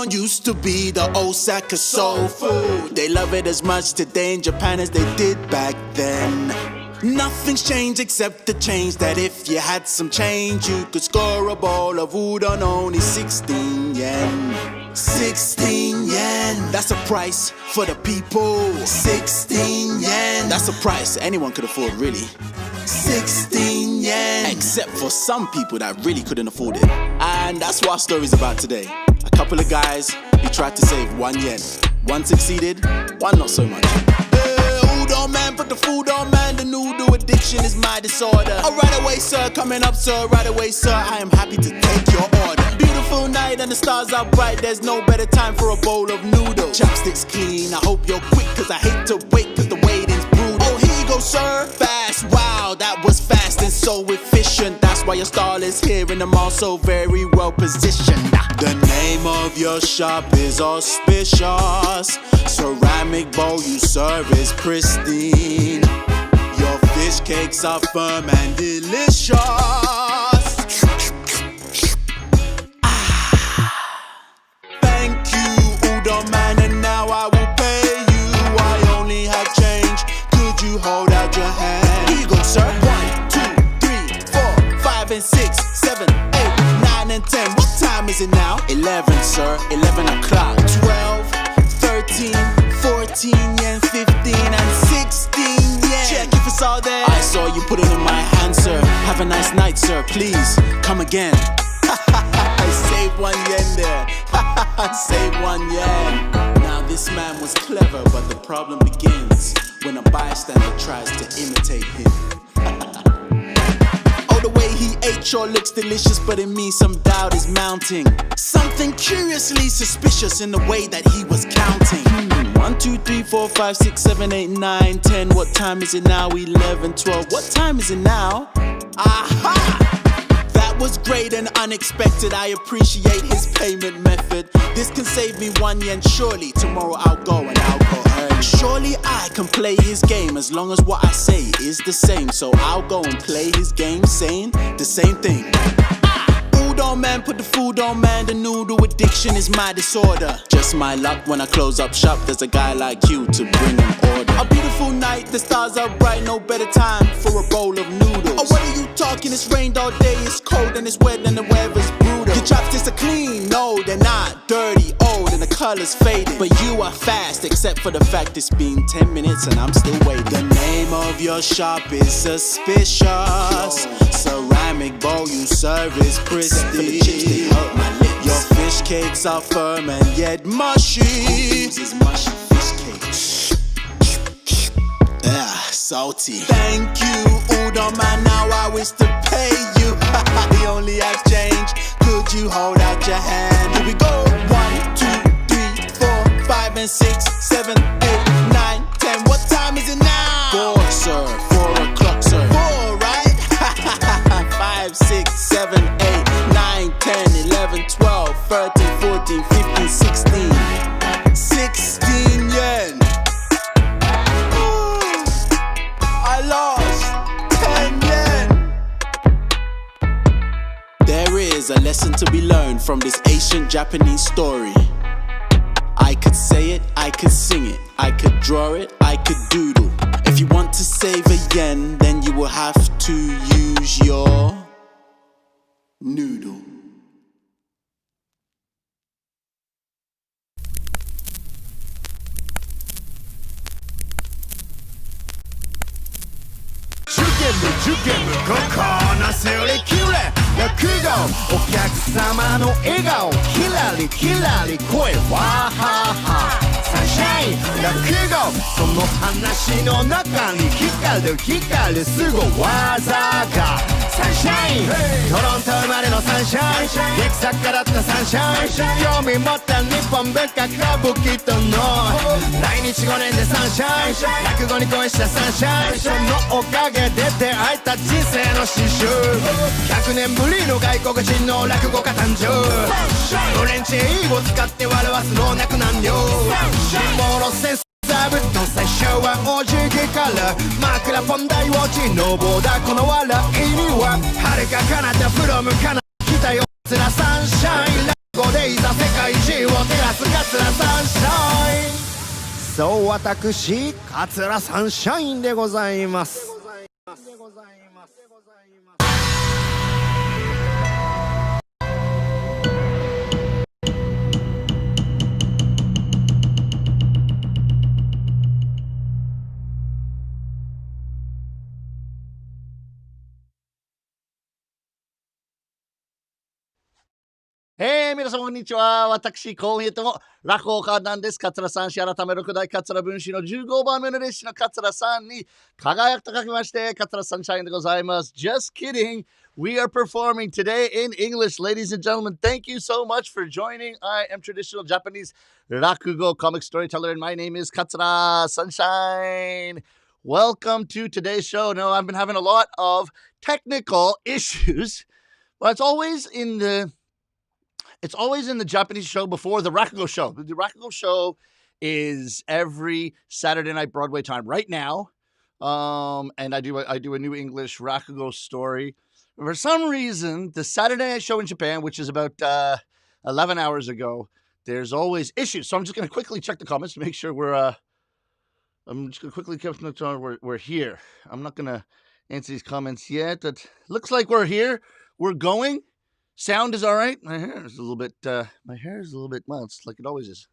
udon used to be the Osaka soul food. They love it as much today in Japan as they did back then. Nothing's changed except the change that if you had some change, you could score a bowl of udon only 16 yen. 16 yen, that's a price for the people. 16 yen, that's a price anyone could afford, really. 16 yen, except for some people that really couldn't afford it. And that's what our story's about today. A couple of guys who tried to save 1 yen. One succeeded, one not so much. Udon man, put the food on man. The noodle addiction is my disorder. Oh, right away, sir, coming up, sir. Right away, sir, I am happy to take your order. Beautiful night and the stars are bright. There's no better time for a bowl of noodles. Chopsticks clean, I hope you're quick, cause I hate to wait, cause the waiting's brutal. Oh, here you go, sir. Fast, wow, that was fast and so efficient. That's why your stall is here and I'm also very well positioned. The name of your shop is auspicious. Ceramic bowl you serve is pristine. Your fish cakes are firm and delicious. Thank you, udon man, and now I will pay you. I only have change. Could you hold out your hand? Here you go, sir. 1, 2, 3, 4, 5 and 6, 7, 8, 9 and 10. What time is it now? 11, sir. 11 o'clock. 12, 13, 14 yen, 15 and 16 yen. Check if it's all there. I saw you put it in my hand, sir. Have a nice night, sir. Please come again. I saved 1 yen there. I saved 1 yen. Now this man was clever, but the problem begins when a bystander tries to imitate him. Oh, the way he ate sure looks delicious, but in me some doubt is mounting. Something curiously suspicious in the way that he was counting. 1, 2, 3, 4, 5, 6, 7, 8, 9, 10. What time is it now? 11, 12. What time is it now? Aha! That was great and unexpected. I appreciate his payment method. This can save me 1 yen. Surely tomorrow I'll go and I'll go early. Surely I can play his game as long as what I say is the same. So I'll go and play his game saying the same thing. Udon man, put the food on man. The noodle addiction is my disorder. Just my luck when I close up shop, there's a guy like you to bring an order. A beautiful night, the stars are bright. No better time for a bowl of noodles. Oh, what are you talking? It's rained all day, it's cold and it's wet and the weather's brutal. Your chopsticks are clean, no they're not. Dirty, old and the color's faded. But you are fast, except for the fact it's been 10 minutes and I'm still waiting. The name of your shop is suspicious. Ceramic bowl you serve is pristine. Your fish cakes are firm and yet mushy. This is mushy fish cake. Salty. Thank you, udon man. Now I wish to pay you. He only has change. Could you hold out your hand? Here we go. 1, 2, 3, 4, 5 and 6, 7, 8, 9, 10. What time is it now? 4, sir. 4 o'clock, sir. 4, right? 5, 6, 7, 8, 9, 10, 11, 12, 13, 14, 15, 16. 16 yen. I lost 10 yen. There is a lesson to be learned from this ancient Japanese story. I could say it, I could sing it, I could draw it, I could doodle. If you want to save a yen, then you will have to use your noodle.ここのすり切れ落語お客様の笑顔キラリキラリ声わははサンシャイン落語その話の中に光る光るすご技がサンシャイントロント生まれのサンシャイン劇作家だったサンシャイン興味持った日本文化歌舞伎との来日5年でサンシャイン落語に恋したサンシャインそのおかげで出会えた人生の詩集100年ぶりの外国人の落語家誕生フレンチ英語を使って笑わす老若男女貧乏のセンス座布団最初はお辞儀から枕ポン大落ちのぼだこの笑いには遥か彼方フロムかな来たよつらサンシャイン落語でていざ世界中を照らす桂サンシャイン。そう私桂サンシャインでございます。皆様こんにちは。私、こう見えても落語家なんです。桂三氏改め六代桂文枝の15番目の列車の桂さんに輝くと書きまして桂三社員でございます。Just kidding. We are performing today in English. Ladies and gentlemen, thank you so much for joining. I am traditional Japanese Rakugo comic storyteller, and my name is Katsura Sunshine. Welcome to today's show. Now, I've been having a lot of technical issues, but it's always in the Japanese show before the Rakugo show. The Rakugo show is every Saturday night Broadway time right now. And I do a new English Rakugo story. For some reason, the Saturday night show in Japan, which is about 11 hours ago, there's always issues. So I'm just going to quickly check the comments to make sure we're here. I'm not going to answer these comments yet. It looks like we're here. We're going. Sound is all right. My hair is a little bit, well, it's like it always is.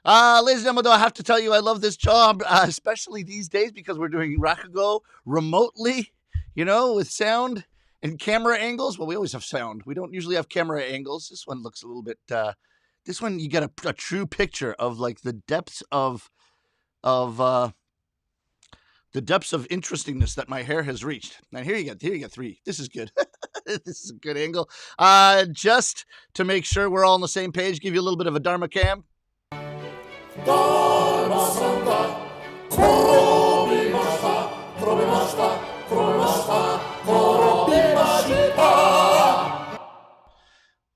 Ladies and gentlemen, though, I have to tell you, I love this job, especially these days because we're doing Rakugo remotely, with sound and camera angles. Well, we always have sound. We don't usually have camera angles. This one looks a little bit, this one you get a true picture of like the depths of interestingness that my hair has reached. Now here you get three. This is good. This is a good angle. Just to make sure we're all on the same page, give you a little bit of a Dharma cam.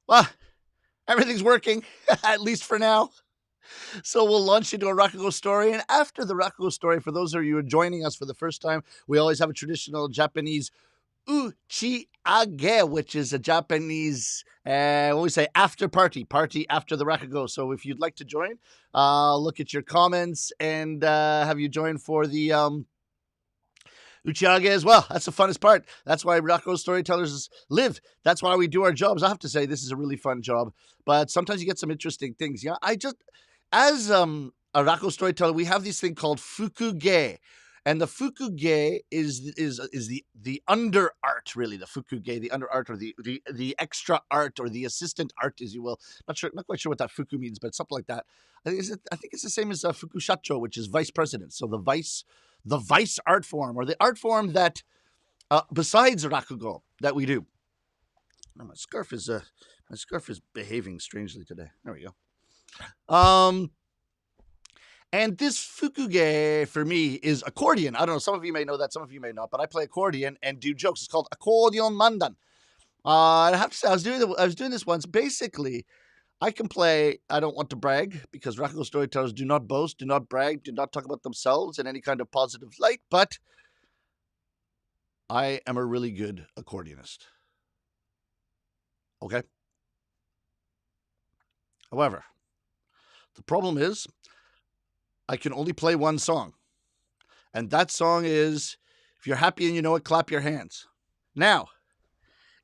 Well, everything's working, at least for now. So we'll launch into a Rakugo story. And after the Rakugo story, for those of you who are joining us for the first time, we always have a traditional Japanese uchiage, which is a Japanese, what we say, after party after the Rakugo. So if you'd like to join, look at your comments and have you join for the uchiage as well. That's the funnest part. That's why Rakugo storytellers live. That's why we do our jobs. I have to say, this is a really fun job, but sometimes you get some interesting things. Yeah, as a Rakugo storyteller, we have this thing called fukuge. And the fukuge is the under art, really. The fukuge, the under art, or the extra art, or the assistant art, as you will. Not quite sure what that fuku means, but something like that. I think it's the same as fukushacho, which is vice president. So the vice art form, or the art form that besides Rakugo that we do. Oh, my scarf is behaving strangely today. There we go. And this fukuge, for me, is accordion. I don't know, some of you may know that, some of you may not, but I play accordion and do jokes. It's called accordion mandan. I have to say, I was doing this once. Basically, I can play, I don't want to brag, because Rakugo storytellers do not boast, do not brag, do not talk about themselves in any kind of positive light, but I am a really good accordionist. Okay? However, the problem is, I can only play one song. And that song is, if you're happy and you know it, clap your hands. Now,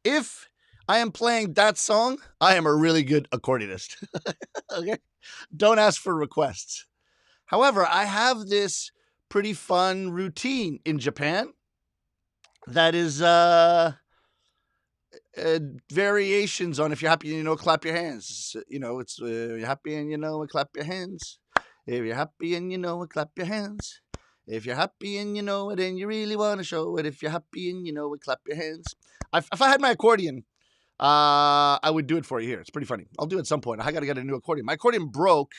if I am playing that song, I am a really good accordionist. Okay? Don't ask for requests. However, I have this pretty fun routine in Japan that is variations on if you're happy and you know it, clap your hands. It's you're happy and you know it, clap your hands. If you're happy and you know it, clap your hands. If you're happy and you know it and you really want to show it, if you're happy and you know it, clap your hands. If I had my accordion, I would do it for you here. It's pretty funny. I'll do it at some point. I got to get a new accordion. My accordion broke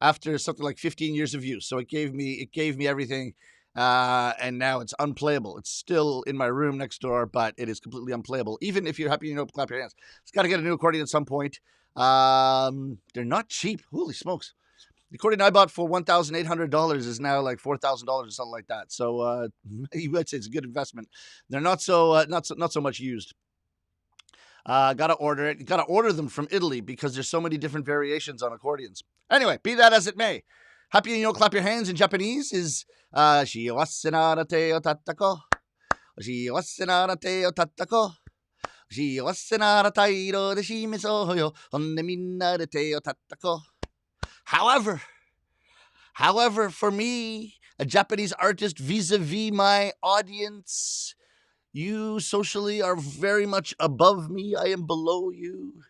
after something like 15 years of use. So it gave me everything. And now it's unplayable. It's still in my room next door, but it is completely unplayable. Even if you're happy, you know, clap your hands. It's got to get a new accordion at some point. They're not cheap. Holy smokes. The accordion I bought for $1,800 is now like $4,000 or something like that. So you would say it's a good investment. They're not so much used. Gotta order it. Gotta order them from Italy because there's so many different variations on accordions. Anyway, be that as it may. Happy and clap your hands in Japanese is Shiawase nara te o tatako. Shiawase nara te o tatako. Shiawase nara tairo de shimesou yo. Honne minna de te o tatako. However, for me, a Japanese artist vis-a-vis my audience, you socially are very much above me. I am below you.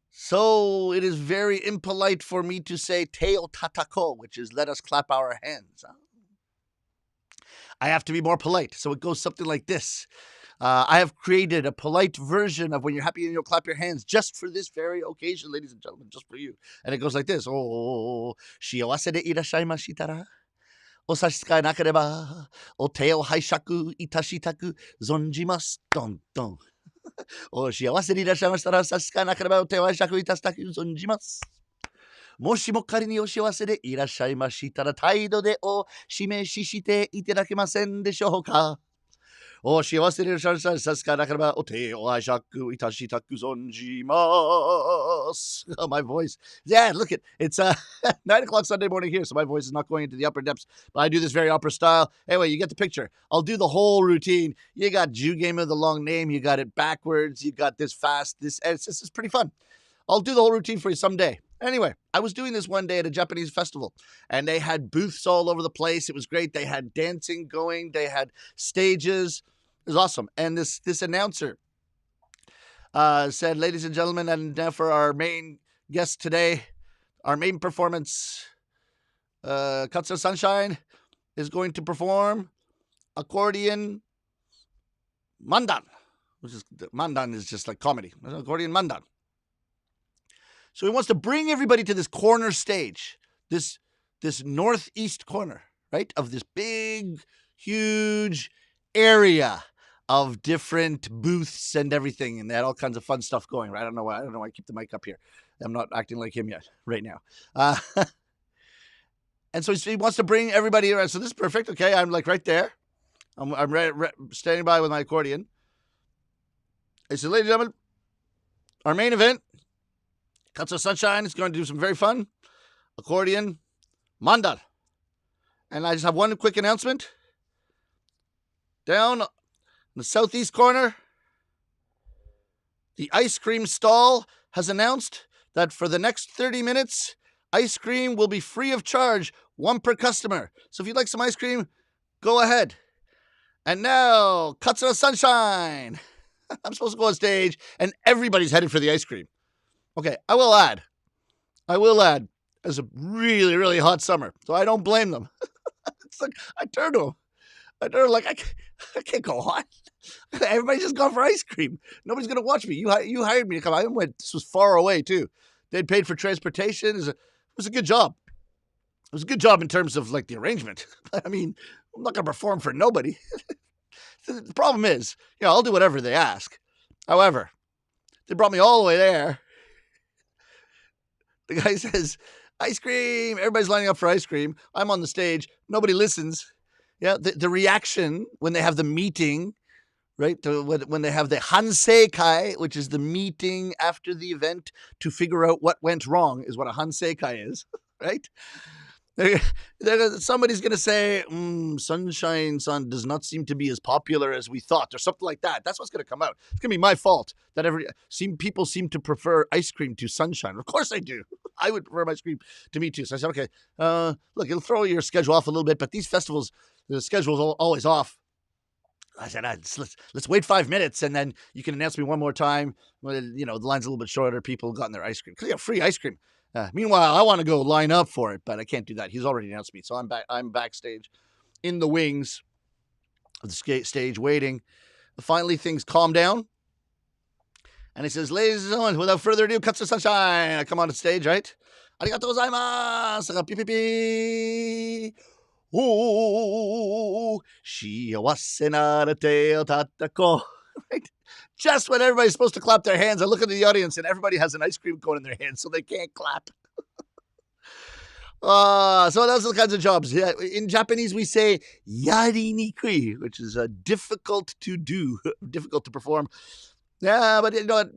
So it is very impolite for me to say te o tatako, which is let us clap our hands. I have to be more polite. So it goes something like this. I have created a polite version of when you're happy and you'll clap your hands just for this very occasion, ladies and gentlemen, just for you. And it goes like this. Oh, shiawase de irashaimashitara. O sashikai nakareba. O te o haishaku itashitaku zonjimasu. Don, don. O shiawase de irashaimashitara. Sashikai nakareba. O te o haishaku itashitaku zonjimasu. もしも仮にお幸せでいらっしゃいましたら態度でお示ししていただけませんでしょうか。お幸せでいらっしゃいましたらさすがなければお手を拝借いたしたく存じます。Oh, my voice. Yeah, look it. It's 9 o'clock Sunday morning here, so my voice is not going into the upper depths, but I do this very opera style. Anyway, you get the picture. I'll do the whole routine. You got Jew game of the long name. You got it backwards. You got this fast. This is pretty fun. I'll do the whole routine for you someday. Anyway, I was doing this one day at a Japanese festival, and they had booths all over the place. It was great. They had dancing going. They had stages. It was awesome. And this announcer said, ladies and gentlemen, and now for our main guest today, our main performance, Katsuo Sunshine is going to perform accordion mandan, which is, mandan is just like comedy. Accordion mandan. So he wants to bring everybody to this corner stage, this northeast corner, right, of this big, huge area of different booths and everything, and they had all kinds of fun stuff going. Right? I don't know why I keep the mic up here. I'm not acting like him yet, right now. And so he wants to bring everybody around. So this is perfect. Okay, I'm like right there. I'm standing by with my accordion. I said, ladies and gentlemen, our main event. Katsuo Sunshine is going to do some very fun accordion mandan. And I just have one quick announcement. Down in the southeast corner, the ice cream stall has announced that for the next 30 minutes, ice cream will be free of charge, one per customer. So if you'd like some ice cream, go ahead. And now, Katsuo Sunshine. I'm supposed to go on stage, and everybody's headed for the ice cream. Okay, I will add, it's a really, really hot summer, so I don't blame them. It's like, I turn to them like, I can't go on. Everybody's just gone for ice cream. Nobody's going to watch me. You hired me to come. This was far away, too. They'd paid for transportation. It was a good job. It was a good job in terms of, like, the arrangement. I mean, I'm not going to perform for nobody. The problem is, I'll do whatever they ask. However, they brought me all the way there. The guy says, ice cream. Everybody's lining up for ice cream. I'm on the stage. Nobody listens. Yeah, the reaction when they have the meeting, right? When they have the hanseikai, which is the meeting after the event to figure out what went wrong, is what a hanseikai is, right? Somebody's going to say, Sunshine-san does not seem to be as popular as we thought, or something like that. That's what's going to come out. It's going to be my fault that people seem to prefer ice cream to Sunshine. Of course I do. I would prefer ice cream to me too. So I said, okay, look, it'll throw your schedule off a little bit, but these festivals, the schedule's always off. I said, let's wait 5 minutes, and then you can announce me one more time. Well, the line's a little bit shorter. People have gotten their ice cream. Because you have free ice cream. Meanwhile, I want to go line up for it, but I can't do that. He's already announced me, so I'm backstage in the wings of the stage waiting. Finally, things calm down. And he says, ladies and gentlemen, without further ado, Katsuo Sunshine. I come on the stage, right? Arigatou gozaimasu. Pi. Oh, shiawase nara te o tatako. Right? Just when everybody's supposed to clap their hands, I look at the audience and everybody has an ice cream cone in their hands, so they can't clap. So those are the kinds of jobs. Yeah, in Japanese, we say yarinikui, which is difficult to do, difficult to perform. Yeah, but you know what?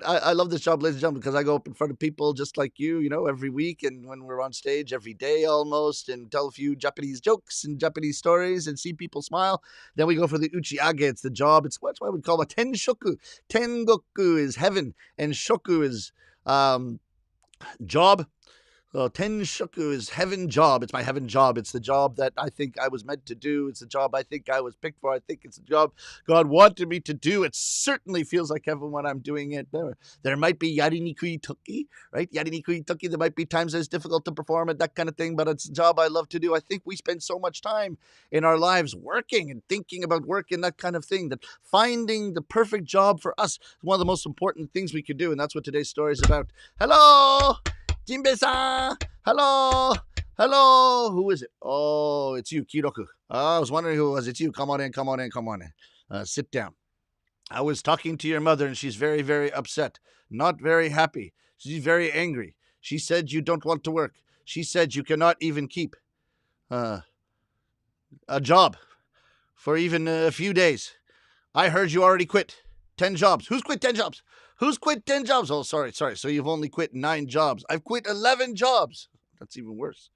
I love this job, ladies and gentlemen, because I go up in front of people just like you know, every week, and when we're on stage every day almost, and tell a few Japanese jokes and Japanese stories and see people smile. Then we go for the uchiage. It's the job. That's why we call it tenshoku. Tengoku is heaven, and shoku is job. Tenshoku is heaven job. It's my heaven job. It's the job that I think I was meant to do. It's the job I think I was picked for. I think it's the job God wanted me to do. It certainly feels like heaven when I'm doing it. There might be yarinikui toki, right? Yarinikui toki. There might be times that it's difficult to perform it, that kind of thing, but it's a job I love to do. I think we spend so much time in our lives working and thinking about work and that kind of thing, that finding the perfect job for us is one of the most important things we could do, and that's what today's story is about. Hello! Jinbei-san! Hello! Hello! Who is it? Oh, it's you, Kiroku. I was wondering who it was. It's you. Come on in, come on in, come on in. Sit down. I was talking to your mother, and she's very, very upset. Not very happy. She's very angry. She said you don't want to work. She said you cannot even keep a job for even a few days. I heard you already quit 10 jobs. Who's quit 10 jobs? Who's quit 10 jobs? Oh, sorry. So you've only quit 9 jobs. I've quit 11 jobs. That's even worse.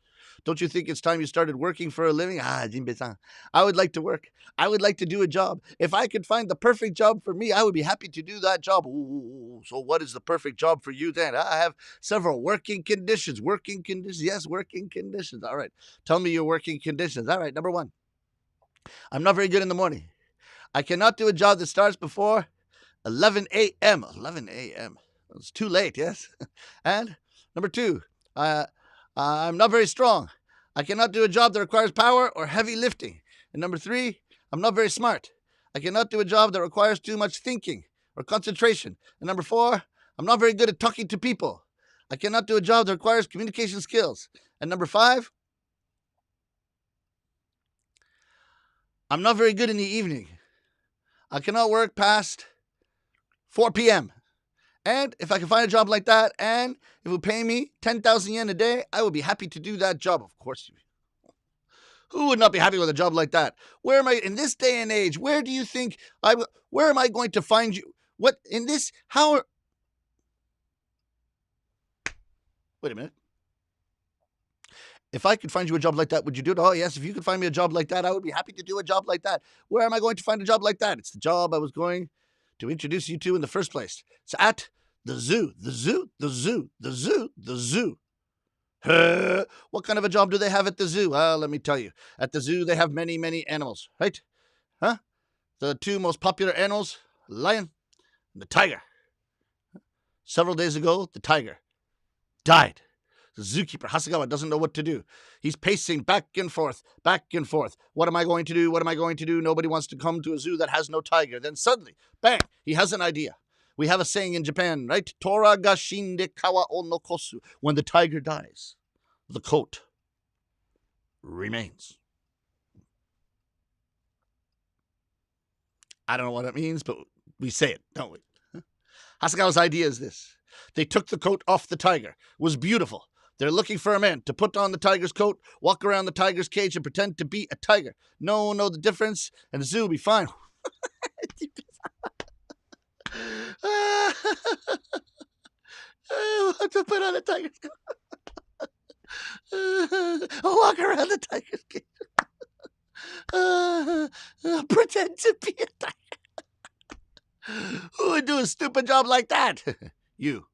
Don't you think it's time you started working for a living? Jinbei-san. I would like to work. I would like to do a job. If I could find the perfect job for me, I would be happy to do that job. Ooh, so what is the perfect job for you then? I have several working conditions. Working conditions. Yes, working conditions. All right. Tell me your working conditions. All right. Number 1. I'm not very good in the morning. I cannot do a job that starts before 11 a.m. 11 a.m. It's too late, yes? And number 2, I'm not very strong. I cannot do a job that requires power or heavy lifting. And number 3, I'm not very smart. I cannot do a job that requires too much thinking or concentration. And number 4, I'm not very good at talking to people. I cannot do a job that requires communication skills. And number 5, I'm not very good in the evening. I cannot work past 4 p.m. And if I can find a job like that, and if it would pay me 10,000 yen a day, I would be happy to do that job. Of course. Who would not be happy with a job like that? Where am I, in this day and age, where do you think where am I going to find you? What, in this, how, wait a minute. If I could find you a job like that, would you do it? Oh, yes. If you could find me a job like that, I would be happy to do a job like that. Where am I going to find a job like that? It's the job I was going to introduce you to in the first place. It's at the zoo. The zoo, the zoo, the zoo, the zoo. What kind of a job do they have at the zoo? Well, let me tell you. At the zoo, they have many, many animals, right? Huh? The 2 most popular animals, lion and the tiger. Several days ago, the tiger died. The zookeeper, Hasegawa, doesn't know what to do. He's pacing back and forth, back and forth. What am I going to do? What am I going to do? Nobody wants to come to a zoo that has no tiger. Then suddenly, bang, he has an idea. We have a saying in Japan, right? Tora ga shinde kawa o nokosu. When the tiger dies, the coat remains. I don't know what it means, but we say it, don't we? Hasegawa's idea is this. They took the coat off the tiger. It was beautiful. They're looking for a man to put on the tiger's coat, walk around the tiger's cage, and pretend to be a tiger. No one know the difference, and the zoo will be fine. Want to put on a tiger's coat. Walk around the tiger's cage. Pretend to be a tiger. Who would do a stupid job like that? You.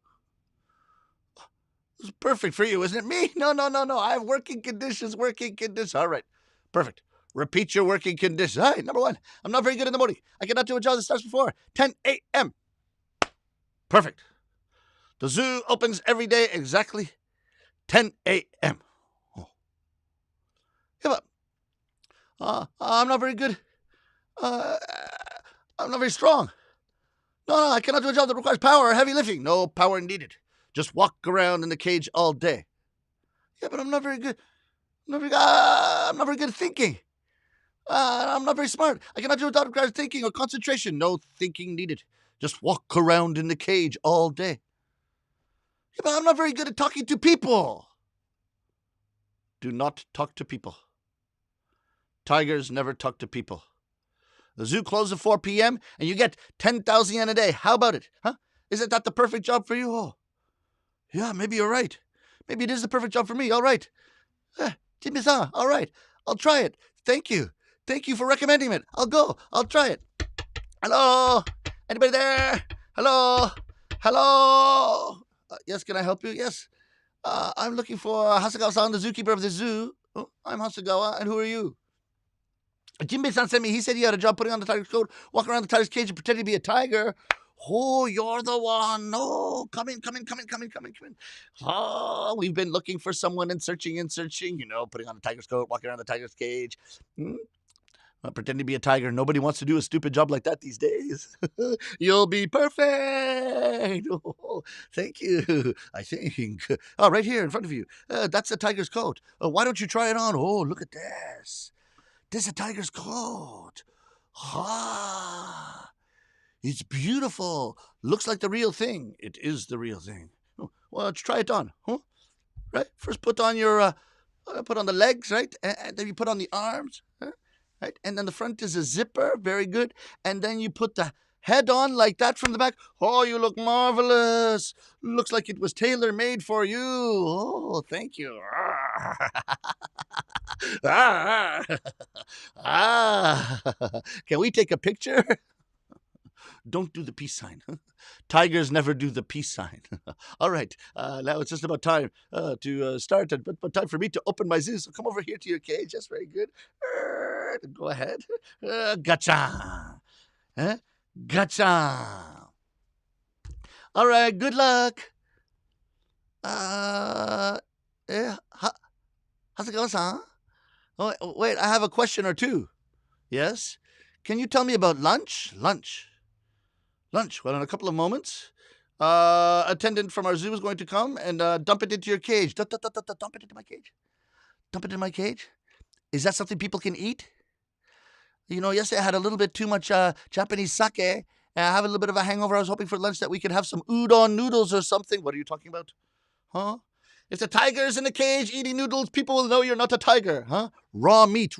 It's perfect for you, isn't it? Me? No. I have working conditions. All right. Perfect. Repeat your working conditions. All right, number 1. I'm not very good in the morning. I cannot do a job that starts before 10 a.m. Perfect. The zoo opens every day exactly 10 a.m. Oh. Yeah, but I'm not very good. I'm not very strong. No, I cannot do a job that requires power or heavy lifting. No power needed. Just walk around in the cage all day. Yeah, but I'm not very good. I'm not very good at thinking. I'm not very smart. I cannot do a job that requires thinking or concentration. No thinking needed. Just walk around in the cage all day. Yeah, but I'm not very good at talking to people. Do not talk to people. Tigers never talk to people. The zoo closes at 4 p.m. and you get 10,000 yen a day. How about it? Huh? Isn't that the perfect job for you? Oh, yeah, maybe you're right. Maybe it is the perfect job for me. All right. Jimmy-san, all right. I'll try it. Thank you. Thank you for recommending it. I'll go. I'll try it. Hello? Anybody there? Hello? Hello? Yes, can I help you? Yes. I'm looking for Hasegawa-san, the zookeeper of the zoo. Oh, I'm Hasegawa, and who are you? Jinbei-san sent me. He said he had a job putting on the tiger's coat, walking around the tiger's cage and pretending to be a tiger. Oh, you're the one. No, come in. Oh, we've been looking for someone and searching, putting on the tiger's coat, walking around the tiger's cage. Pretending to be a tiger. Nobody wants to do a stupid job like that these days. You'll be perfect. Oh, thank you. I think. Oh, right here in front of you. That's the tiger's coat. Why don't you try it on? Oh, look at this. This is a tiger's coat. Ah, it's beautiful. Looks like the real thing. It is the real thing. Oh, well, let's try it on. Huh? Right? First put on your, put on the legs, right? And then you put on the arms. Huh? Right? And then the front is a zipper. Very good. And then you put the head on like that from the back. Oh, you look marvelous. Looks like it was tailor-made for you. Oh, thank you. Can we take a picture? Don't do the peace sign. Tigers never do the peace sign. All right. Now it's just about time to start, but time for me to open my zoo. So come over here to your cage. That's very good. Go ahead. Gotcha. Gotcha. All right. Good luck. Hasegawa-san? Oh, wait, I have a question or two. Yes? Can you tell me about lunch? Lunch. Well, in a couple of moments, attendant from our zoo is going to come and dump it into your cage. Dump it into my cage. Dump it in my cage. Is that something people can eat? You know, yesterday I had a little bit too much Japanese sake. And I have a little bit of a hangover. I was hoping for lunch that we could have some udon noodles or something. What are you talking about? Huh? If the tiger's in the cage eating noodles, people will know you're not a tiger, huh? Raw meat.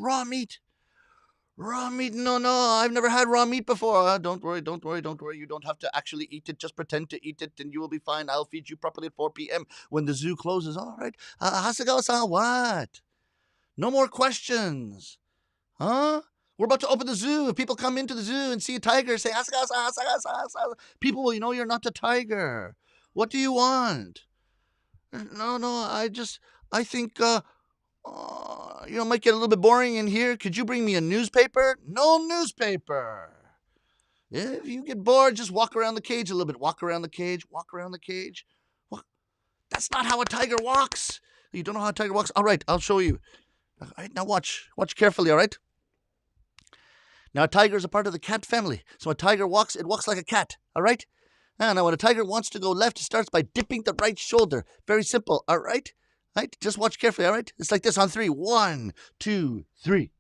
No, I've never had raw meat before. Don't worry. You don't have to actually eat it. Just pretend to eat it and you will be fine. I'll feed you properly at 4 p.m. when the zoo closes. All right. Hasegawa-san, what? No more questions. Huh? We're about to open the zoo. If people come into the zoo and see a tiger, say, Hasegawa-san. People will know you're not a tiger. What do you want? No, I think, might get a little bit boring in here. Could you bring me a newspaper? No newspaper. If you get bored, just walk around the cage a little bit. Walk around the cage. That's not how a tiger walks. You don't know how a tiger walks? All right, I'll show you. All right, now watch. Watch carefully, all right? Now, a tiger is a part of the cat family. So a tiger walks, it walks like a cat, all right? Now, when a tiger wants to go left, it starts by dipping the right shoulder. Very simple, all right? Right? Just watch carefully, all right? It's like this on 3. 1, 2, 3.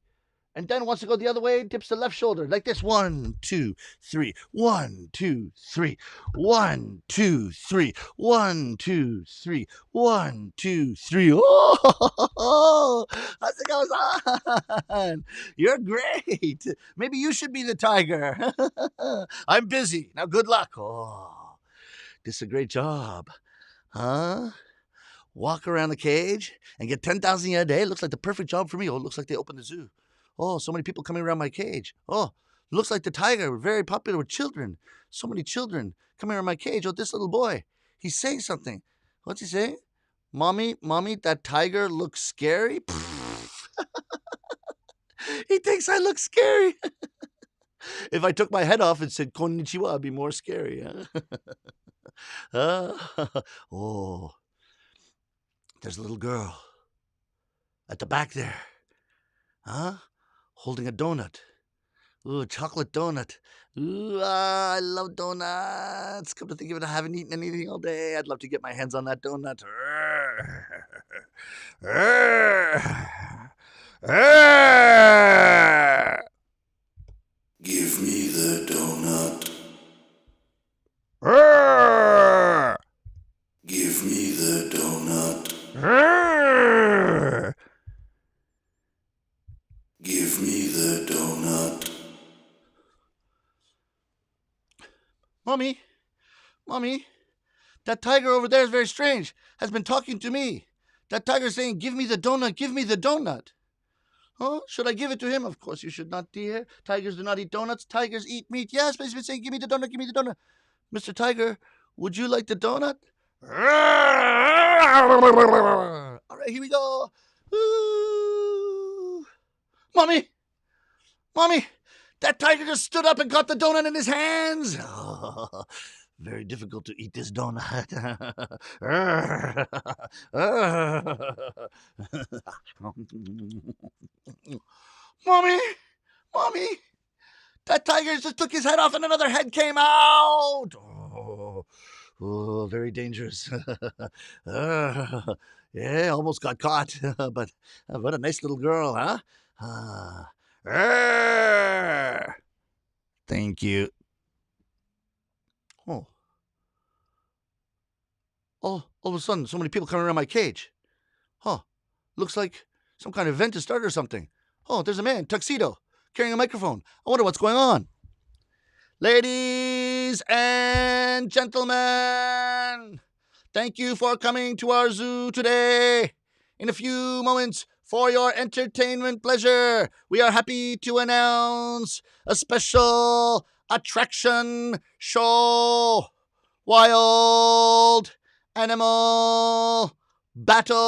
And then wants to go the other way, dips the left shoulder like this. 1, 2, 3. 1, 2, 3. 1, 2, 3. 1, 2, 3. 1, 2, 3. Oh, how's it going? You're great. Maybe you should be the tiger. I'm busy. Now, good luck. Oh, this is a great job. Huh? Walk around the cage and get 10,000 yen a day. Looks like the perfect job for me. Oh, looks like they opened the zoo. Oh, so many people coming around my cage. Oh, looks like the tiger. We're very popular with children. So many children coming around my cage. Oh, this little boy. He's saying something. What's he saying? Mommy, that tiger looks scary. He thinks I look scary. If I took my head off and said konnichiwa, I'd be more scary. Huh? Oh, there's a little girl at the back there. Huh? Holding a donut. Ooh, a chocolate donut. Ooh, I love donuts. Come to think of it, I haven't eaten anything all day. I'd love to get my hands on that donut. Give me the donut. Give me the donut. Give me the donut. Mommy, that tiger over there is very strange, has been talking to me. That tiger is saying, give me the donut, give me the donut. Oh, should I give it to him? Of course you should not, dear. Tigers do not eat donuts. Tigers eat meat. Yes, but he's been saying, give me the donut, give me the donut. Mr. Tiger, would you like the donut? All right, here we go. Ooh. Mommy, that tiger just stood up and got the donut in his hands. Oh, very difficult to eat this donut. Mommy, that tiger just took his head off and another head came out. Oh, very dangerous. Yeah, almost got caught. But what a nice little girl, huh? Thank you. Oh. All of a sudden, so many people coming around my cage. Huh. Looks like some kind of event has started or something. Oh, there's a man, tuxedo, carrying a microphone. I wonder what's going on. Ladies and gentlemen, thank you for coming to our zoo today. In a few moments, for your entertainment pleasure, we are happy to announce a special attraction show. Wild Animal Battle.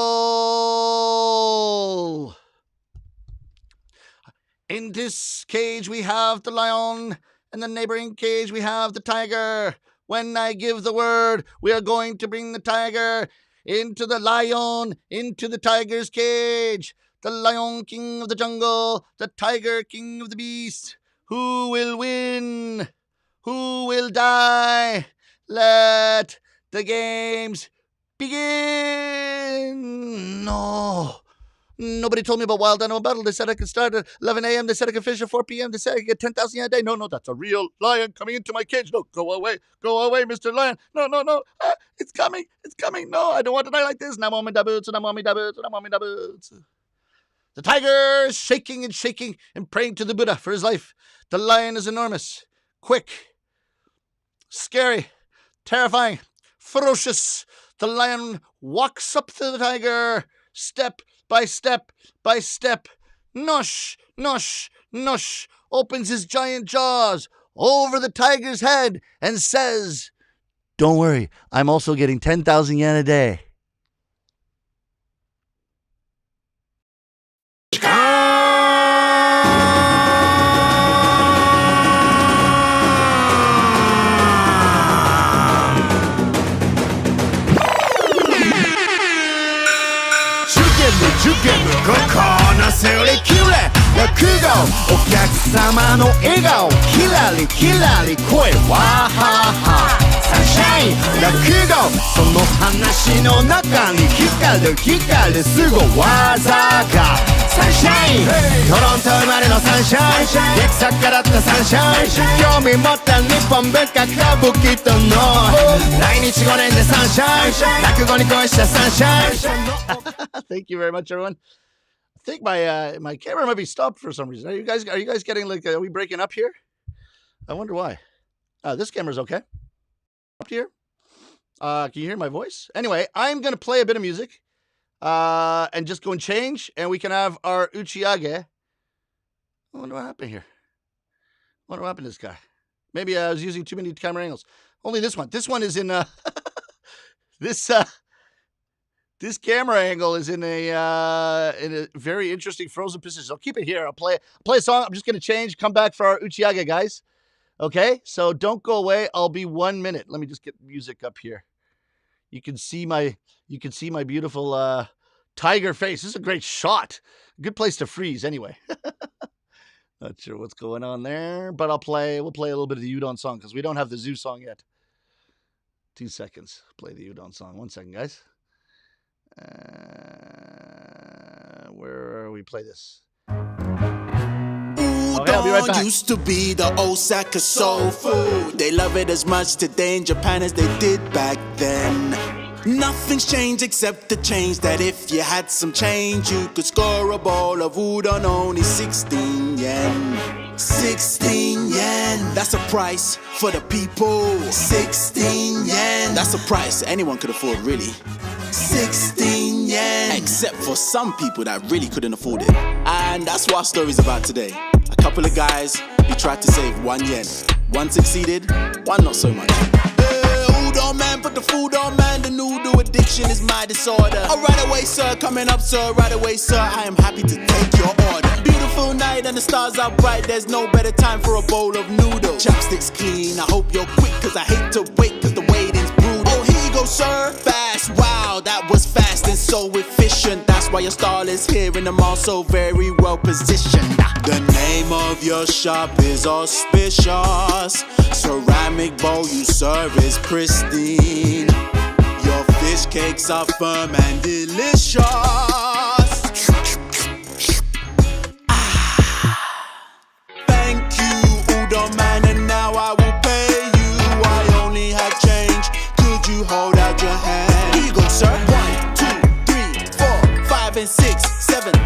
In this cage we have the lion, and the neighboring cage we have the tiger. When I give the word, we are going to bring the tiger into the tiger's cage. The lion king of the jungle, the tiger king of the beast. Who will win? Who will die? Let the games begin. No. Nobody told me about Wild Animal Battle. They said I could start at 11 a.m. They said I could finish at 4 p.m. They said I could get 10,000 yen a day. No, that's a real lion coming into my cage. No, go away, Mr. Lion. No. It's coming. No, I don't want to die like this. Namomi da boots. The tiger is shaking and praying to the Buddha for his life. The lion is enormous, quick, scary, terrifying, ferocious. The lion walks up to the tiger, step by step, nosh, opens his giant jaws over the tiger's head and says, "Don't worry, I'm also getting 10,000 yen a day."ここのすり切れ落語お客様の笑顔キラリキラリ声わははサンシャイン落語その話の中に光るすご技がサンシャイントロント生まれのサンシャイン劇作家だったサンシャイン興味持った日本文化歌舞伎との来日5年でサンシャイン落語に恋したサンシャインThank you very much, everyone. I think my camera might be stopped for some reason. Are you guys getting like, are we breaking up here? I wonder why. This camera's okay. Up here. Can you hear my voice? Anyway, I'm gonna play a bit of music, and just go and change, and we can have our uchiage. I wonder what happened here. I wonder what happened to this guy. Maybe I was using too many camera angles. Only this one. This one is in This camera angle is in a very interesting frozen position. I'll keep it here. I'll play a song. I'm just gonna change. Come back for our uchiage, guys. Okay, so don't go away. I'll be 1 minute. Let me just get music up here. You can see my beautiful tiger face. This is a great shot. Good place to freeze, anyway. Not sure what's going on there, but we'll play a little bit of the udon song because we don't have the zoo song yet. 2 seconds. Play the udon song. 1 second, guys. Where we play this? Okay, I'll be right back. Used to be the Osaka soul food. They love it as much today in Japan as they did back then. Nothing's changed except the change that if you had some change, you could score a bowl of udon only 16 yen. 16 yen, that's a price for the people. 16 yen, that's a price anyone could afford, really. 16 yen, except for some people that really couldn't afford it. And that's what our story's about today. A couple of guys who tried to save 1 yen. One succeeded, one not so much. Udon man, put the food on man. The noodle addiction is my disorder. Oh, right away, sir, coming up, sir. Right away, sir, I am happy to take your order. Beautiful night and the stars are bright. There's no better time for a bowl of noodles. Chapsticks clean, I hope you're quick, cause I hate to wait, cause the waiting's brutal. Oh, here you go, sir. Fast, wow, that was fast and so efficient. That's why your stall is here and I'm also very well positioned. The name of your shop is auspicious. Ceramic bowl you serve is pristine. Your fish cakes are firm and delicious. Thank you, Udon man, and now I will pay you. I only have change. Could you hold out your hand? Here you go, sir. 1, 2, 3, 4, 5 and 6, 7, 8,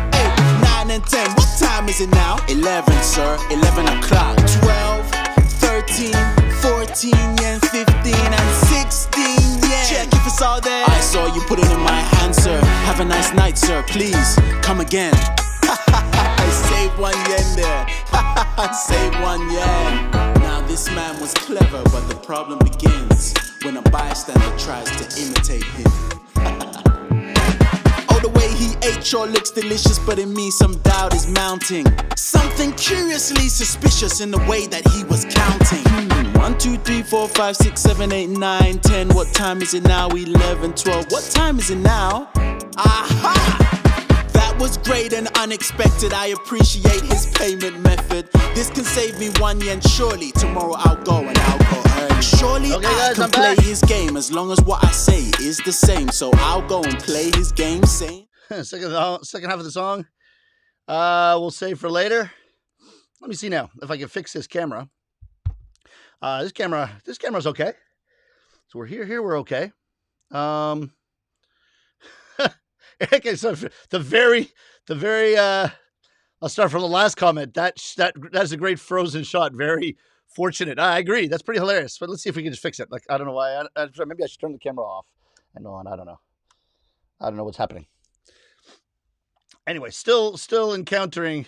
9 and 10. What time is it now? 11, sir. 11 o'clock. 12, 13, 14 yen, 15 and 16 yen. Check if it's all there. I saw you put it in my hand, sir. Have a nice night, sir. Please come again. I saved 1 yen there. I saved 1 yen. Now this man was clever, but the problem begins when a bystander tries to imitate him. Oh, the way he ate sure looks delicious, but in me some doubt is mounting. Something curiously suspicious in the way that he was counting. 1, 2, 3, 4, 5, 6, 7, 8, 9, 10. What time is it now? 11, 12. What time is it now? Aha! That was great and unexpected. I appreciate his payment method. This can save me 1 yen. Surely tomorrow I'll go and I'll go early. Surely Okay, I guys, can I'm play back. his game as long as what I say is the same. So I'll go and play his game same. Second half of the song, we'll save for later. Let me see now if I can fix this camera. This camera's okay. So we're here, we're okay. Okay, so the very I'll start from the last comment. That's a great frozen shot. Very fortunate. I agree. That's pretty hilarious. But let's see if we can just fix it. Like, I don't know why. Maybe I should turn the camera off. I don't know. I don't know what's happening. Anyway, still encountering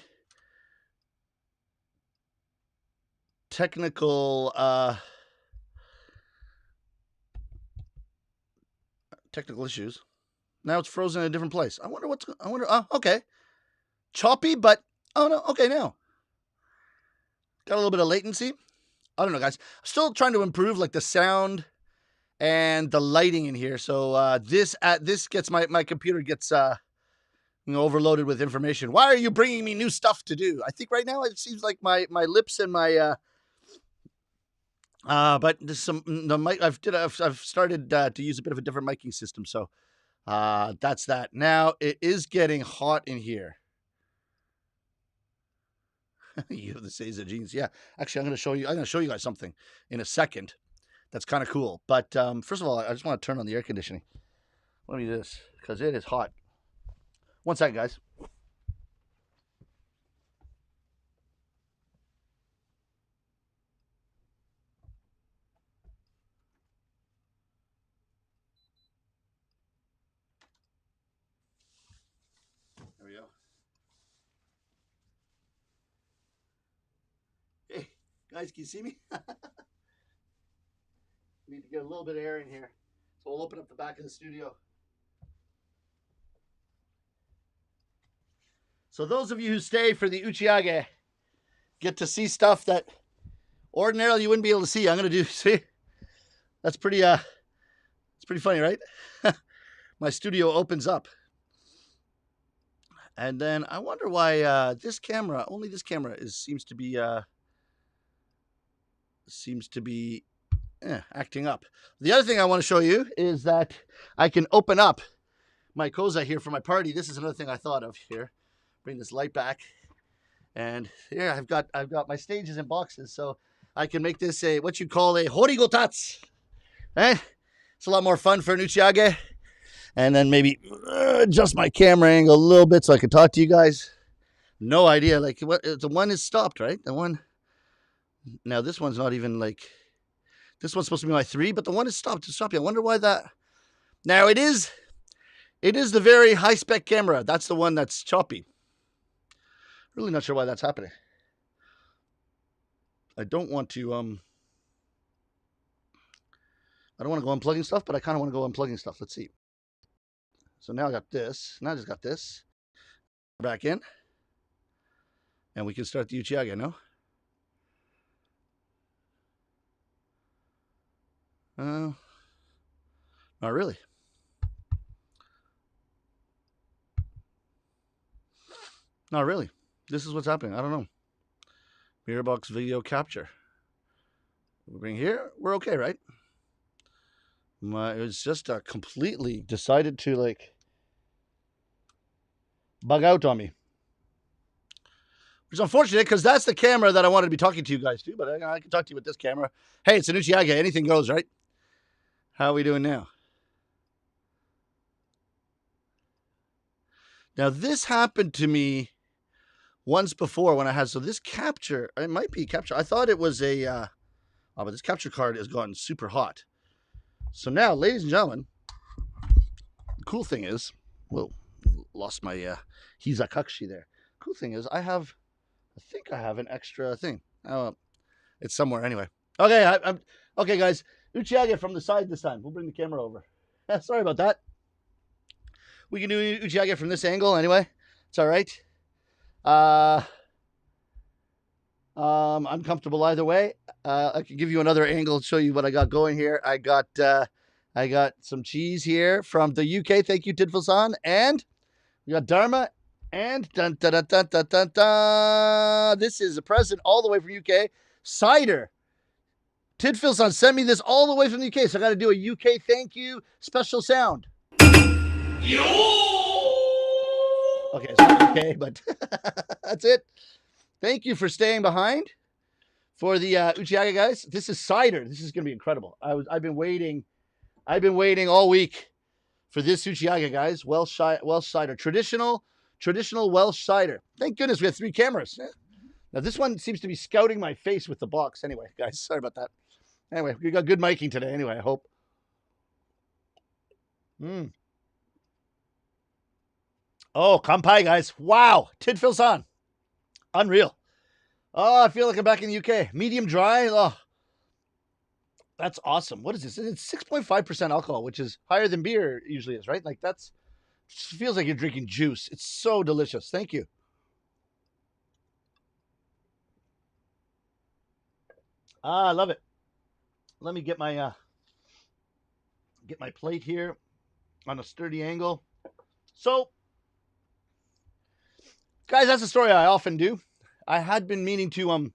technical issues. Now it's frozen in a different place. I wonder. Okay. Choppy, but oh no. Okay, now got a little bit of latency. I don't know, guys. Still trying to improve like the sound and the lighting in here. So this gets my computer gets overloaded with information. Why are you bringing me new stuff to do? I think right now it seems like my lips and my but there's the mic. I've started to use a bit of a different miking system. So that's that. Now it is getting hot in here. You have the Seiza jeans. Yeah, actually, I'm going to show you guys something in a second. That's kind of cool. But first of all, I just want to turn on the air conditioning. Let me do this because it is hot. 1 second, guys. There we go. Hey, guys, can you see me? Need to get a little bit of air in here. So we'll open up the back of the studio. So those of you who stay for the Uchiage get to see stuff that ordinarily you wouldn't be able to see. I'm going to do, see? That's pretty, it's pretty funny, right? My studio opens up. And then I wonder why only this camera seems to be acting up. The other thing I want to show you is that I can open up my Koza here for my party. This is another thing I thought of here. Bring this light back. And here I've got my stages in boxes, so I can make this what you call a horigotatsu. It's a lot more fun for an Uchiage. And then maybe adjust my camera angle a little bit so I can talk to you guys. No idea. Like what? The one is stopped, right? The one. Now this one's not even like. This one's supposed to be my 3, but the one is stopped. It's stopping. I wonder why that. Now it is. It is the very high spec camera. That's the one that's choppy. Really not sure why that's happening. I don't want to. I don't want to go unplugging stuff, but I kind of want to go unplugging stuff. Let's see. So now I got this. Now I just got this. Back in. And we can start the Uchiage, no? Not really. Not really. This is what's happening. I don't know. Mirror box video capture. We bring here. We're okay, right? It was just completely decided to like bug out on me. Which is unfortunate because that's the camera that I wanted to be talking to you guys to, but I can talk to you with this camera. Hey, it's an Uchiage. Anything goes, right? How are we doing now? Now, this happened to me once before when I had, so this capture, it might be capture. I thought it was a, but this capture card has gotten super hot. So now, ladies and gentlemen, the cool thing is, whoa, lost my Hizakakshi there. Cool thing is, I think I have an extra thing. Oh, it's somewhere anyway. Okay, okay, guys. Uchiage from the side this time. We'll bring the camera over. Sorry about that. We can do Uchiage from this angle anyway. It's all right. I'm comfortable either way. I can give you another angle to show you what I got going here. I got some cheese here from the UK. Thank you, Tidful-san. And we got Dharma. And dun, dun, dun, dun, dun, dun, dun. This is a present all the way from UK. Cider. Tidfil-san sent me this all the way from the UK. So I got to do a UK thank you special sound. Okay, it's not UK, but that's it. Thank you for staying behind for the Uchiage, guys. This is cider. This is going to be incredible. I've been waiting all week for this Uchiage, guys. Welsh cider. Traditional Welsh cider. Thank goodness we have 3 cameras. Now this one seems to be scouting my face with the box. Anyway, guys, sorry about that. Anyway, we got good miking today. Anyway, I hope. Oh, kampai, guys. Wow. Tidfil-san. Unreal. Oh, I feel like I'm back in the UK. Medium dry. Oh, that's awesome. What is this? It's 6.5% alcohol, which is higher than beer usually is, right? Like that's feels like you're drinking juice. It's so delicious. Thank you. I love it. Let me get my plate here on a sturdy angle. So, guys, that's a story I often do. I had been meaning to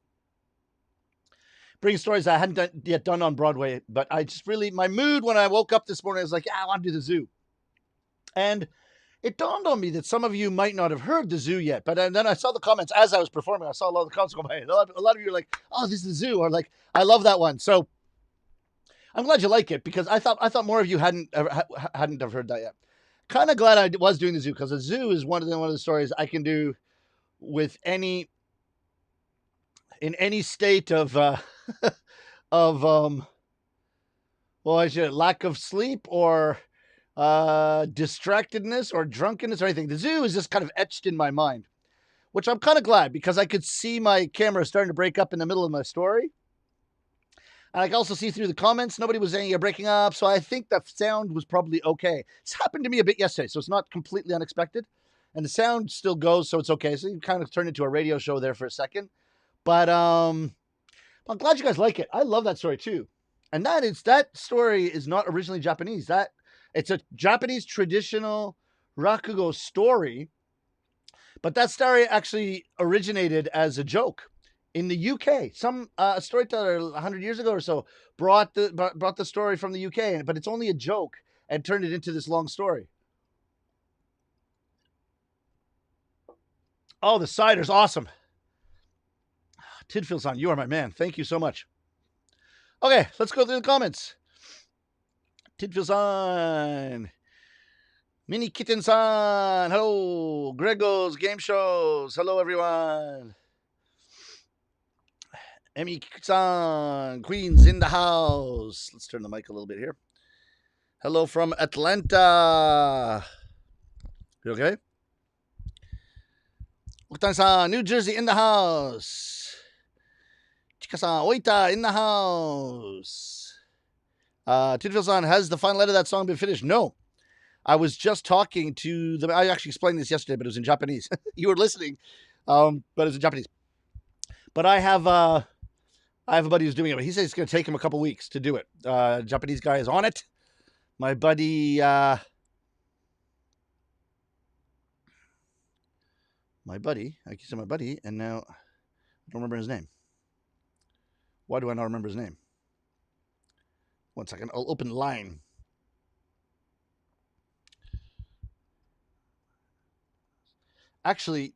bring stories I hadn't yet done on Broadway, but I just really, my mood when I woke up this morning, I was like, yeah, I want to do the zoo. And it dawned on me that some of you might not have heard the zoo yet, but then I saw the comments as I was performing. I saw a lot of the comments go by. A lot of you are like, oh, this is the zoo, or like, I love that one. So I'm glad you like it because I thought more of you hadn't have heard that yet. Kind of glad I was doing the zoo because the zoo is one of the stories I can do with in any state of lack of sleep or distractedness or drunkenness or anything. The zoo is just kind of etched in my mind, which I'm kind of glad because I could see my camera starting to break up in the middle of my story. And I can also see through the comments, nobody was saying you're breaking up. So I think the sound was probably okay. It's happened to me a bit yesterday, so it's not completely unexpected. And the sound still goes, so it's okay. So you kind of turned into a radio show there for a second. But I'm glad you guys like it. I love that story too. And that story is not originally Japanese. It's a Japanese traditional Rakugo story. But that story actually originated as a joke in the UK. Some storyteller 100 years ago or so brought the story from the UK, but it's only a joke and turned it into this long story. Oh, the cider's awesome. Tidfil-san, you are my man. Thank you so much. Okay, let's go through the comments. Tidfil-san. Mini Kitten-san. Hello. Grego's Game Shows. Hello, everyone. Emi-san. Queens in the house. Let's turn the mic a little bit here. Hello from Atlanta. You okay? Oktan-san, New Jersey in the house. Chika-san, Oita in the house. Tidfield-san, has the final edit of that song been finished? No. I was just talking to them. I actually explained this yesterday, but it was in Japanese. You were listening, but it was in Japanese. But I have a buddy who's doing it. But he says it's going to take him a couple weeks to do it. Japanese guy is on it. My buddy, I keep saying my buddy, and now I don't remember his name. Why do I not remember his name? One second. I'll open line. Actually,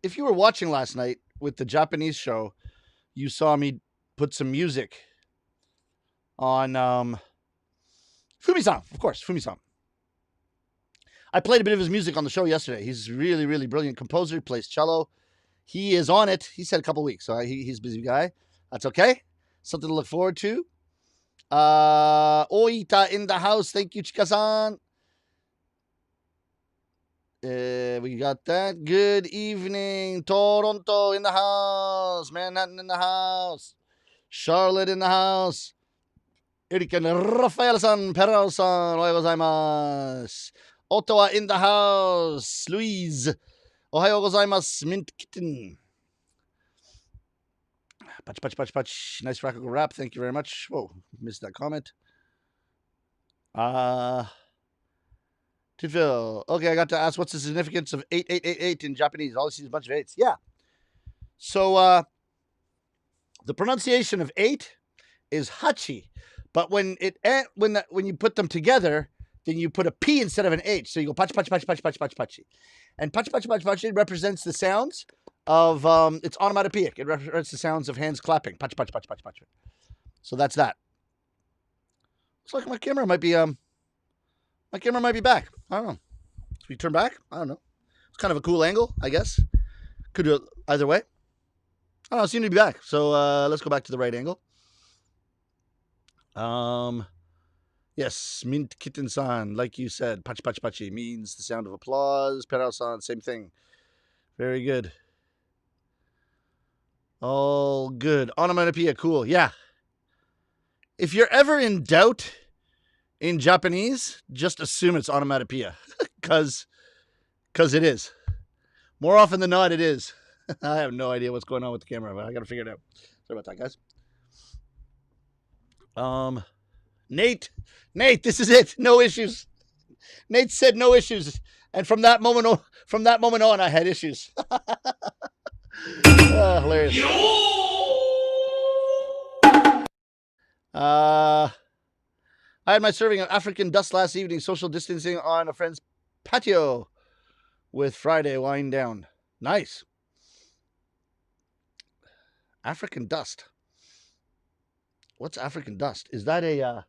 if you were watching last night with the Japanese show, you saw me put some music on Fumi-san, of course, Fumi-san. I played a bit of his music on the show yesterday. He's really, really brilliant composer. He plays cello. He is on it. He said a couple weeks, so he's a busy guy. That's okay. Something to look forward to. Oita in the house. Thank you, Chika-san. We got that. Good evening. Toronto in the house. Manhattan in the house. Charlotte in the house. Erika Rafael-san, Perao-san, ohayo gozaimasu. Ottawa in the house. Louise. Ohayo gozaimasu. Mint Kitten. Patch, patch, patch, patch. Nice Rakugo rap. Thank you very much. Whoa, missed that comment. Tidville. Okay, I got to ask, what's the significance of 8888 in Japanese? All I see is a bunch of eights. Yeah. So, the pronunciation of 8 is hachi. But when you put them together, then you put a P instead of an H. So you go patch, patch, patch, patch, patch, patch, patchy. And patch, patch, patch, patch, it represents the sounds of, it's onomatopoeic. It represents the sounds of hands clapping. Patch, patch, patch, patch, patch. So that's that. Looks like my camera might be back. I don't know. Should we turn back? I don't know. It's kind of a cool angle, I guess. Could do it either way. I don't know. It seemed to be back. So let's go back to the right angle. Yes, Mint Kitten-san, like you said, pach pach pachi means the sound of applause. Perao-san, same thing. Very good. All good. Onomatopoeia, cool. Yeah. If you're ever in doubt in Japanese, just assume it's onomatopoeia, because it is. More often than not, it is. I have no idea what's going on with the camera, but I got to figure it out. Sorry about that, guys. Nate, this is it. No issues. Nate said no issues, and from that moment on, I had issues. Hilarious. I had my serving of African dust last evening, social distancing on a friend's patio with Friday wind down. Nice. African dust. What's African dust? Is that a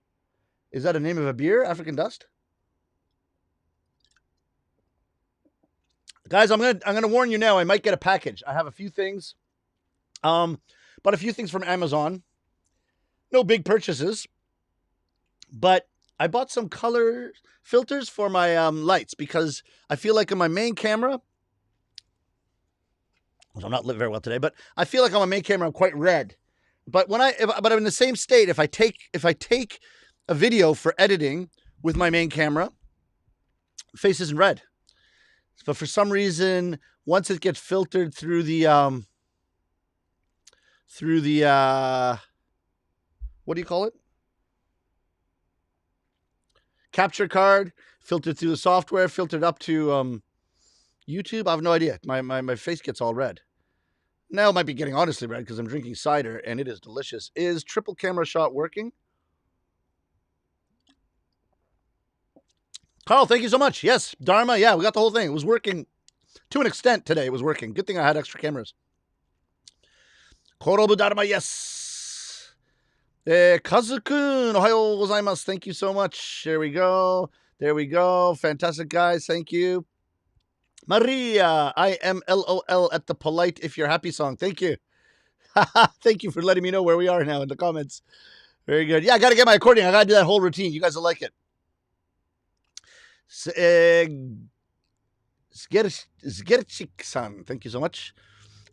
name of a beer, African dust? Guys, I'm gonna warn you now, I might get a package. I have a few things. But a few things from Amazon. No big purchases. But I bought some color filters for my lights because I feel like on my main camera, I'm not living very well today, but I feel like on my main camera I'm quite red. But but I'm in the same state. If I take a video for editing with my main camera, face isn't red. But for some reason, once it gets filtered through the what do you call it? Capture card, filtered through the software, filtered up to YouTube. I have no idea. My face gets all red. Now it might be getting honestly red because I'm drinking cider and it is delicious. Is triple camera shot working? Carl, thank you so much. Yes, Dharma, yeah, we got the whole thing. It was working to an extent today. It was working. Good thing I had extra cameras. Korobu Dharma, yes. Kazu-kun, ohayo gozaimasu. Thank you so much. There we go. There we go. Fantastic, guys. Thank you. Maria, I am LOL at the polite if you're happy song. Thank you. Thank you for letting me know where we are now in the comments. Very good. Yeah, I got to get my accordion. I got to do that whole routine. You guys will like it. Zgerchik-san, thank you so much.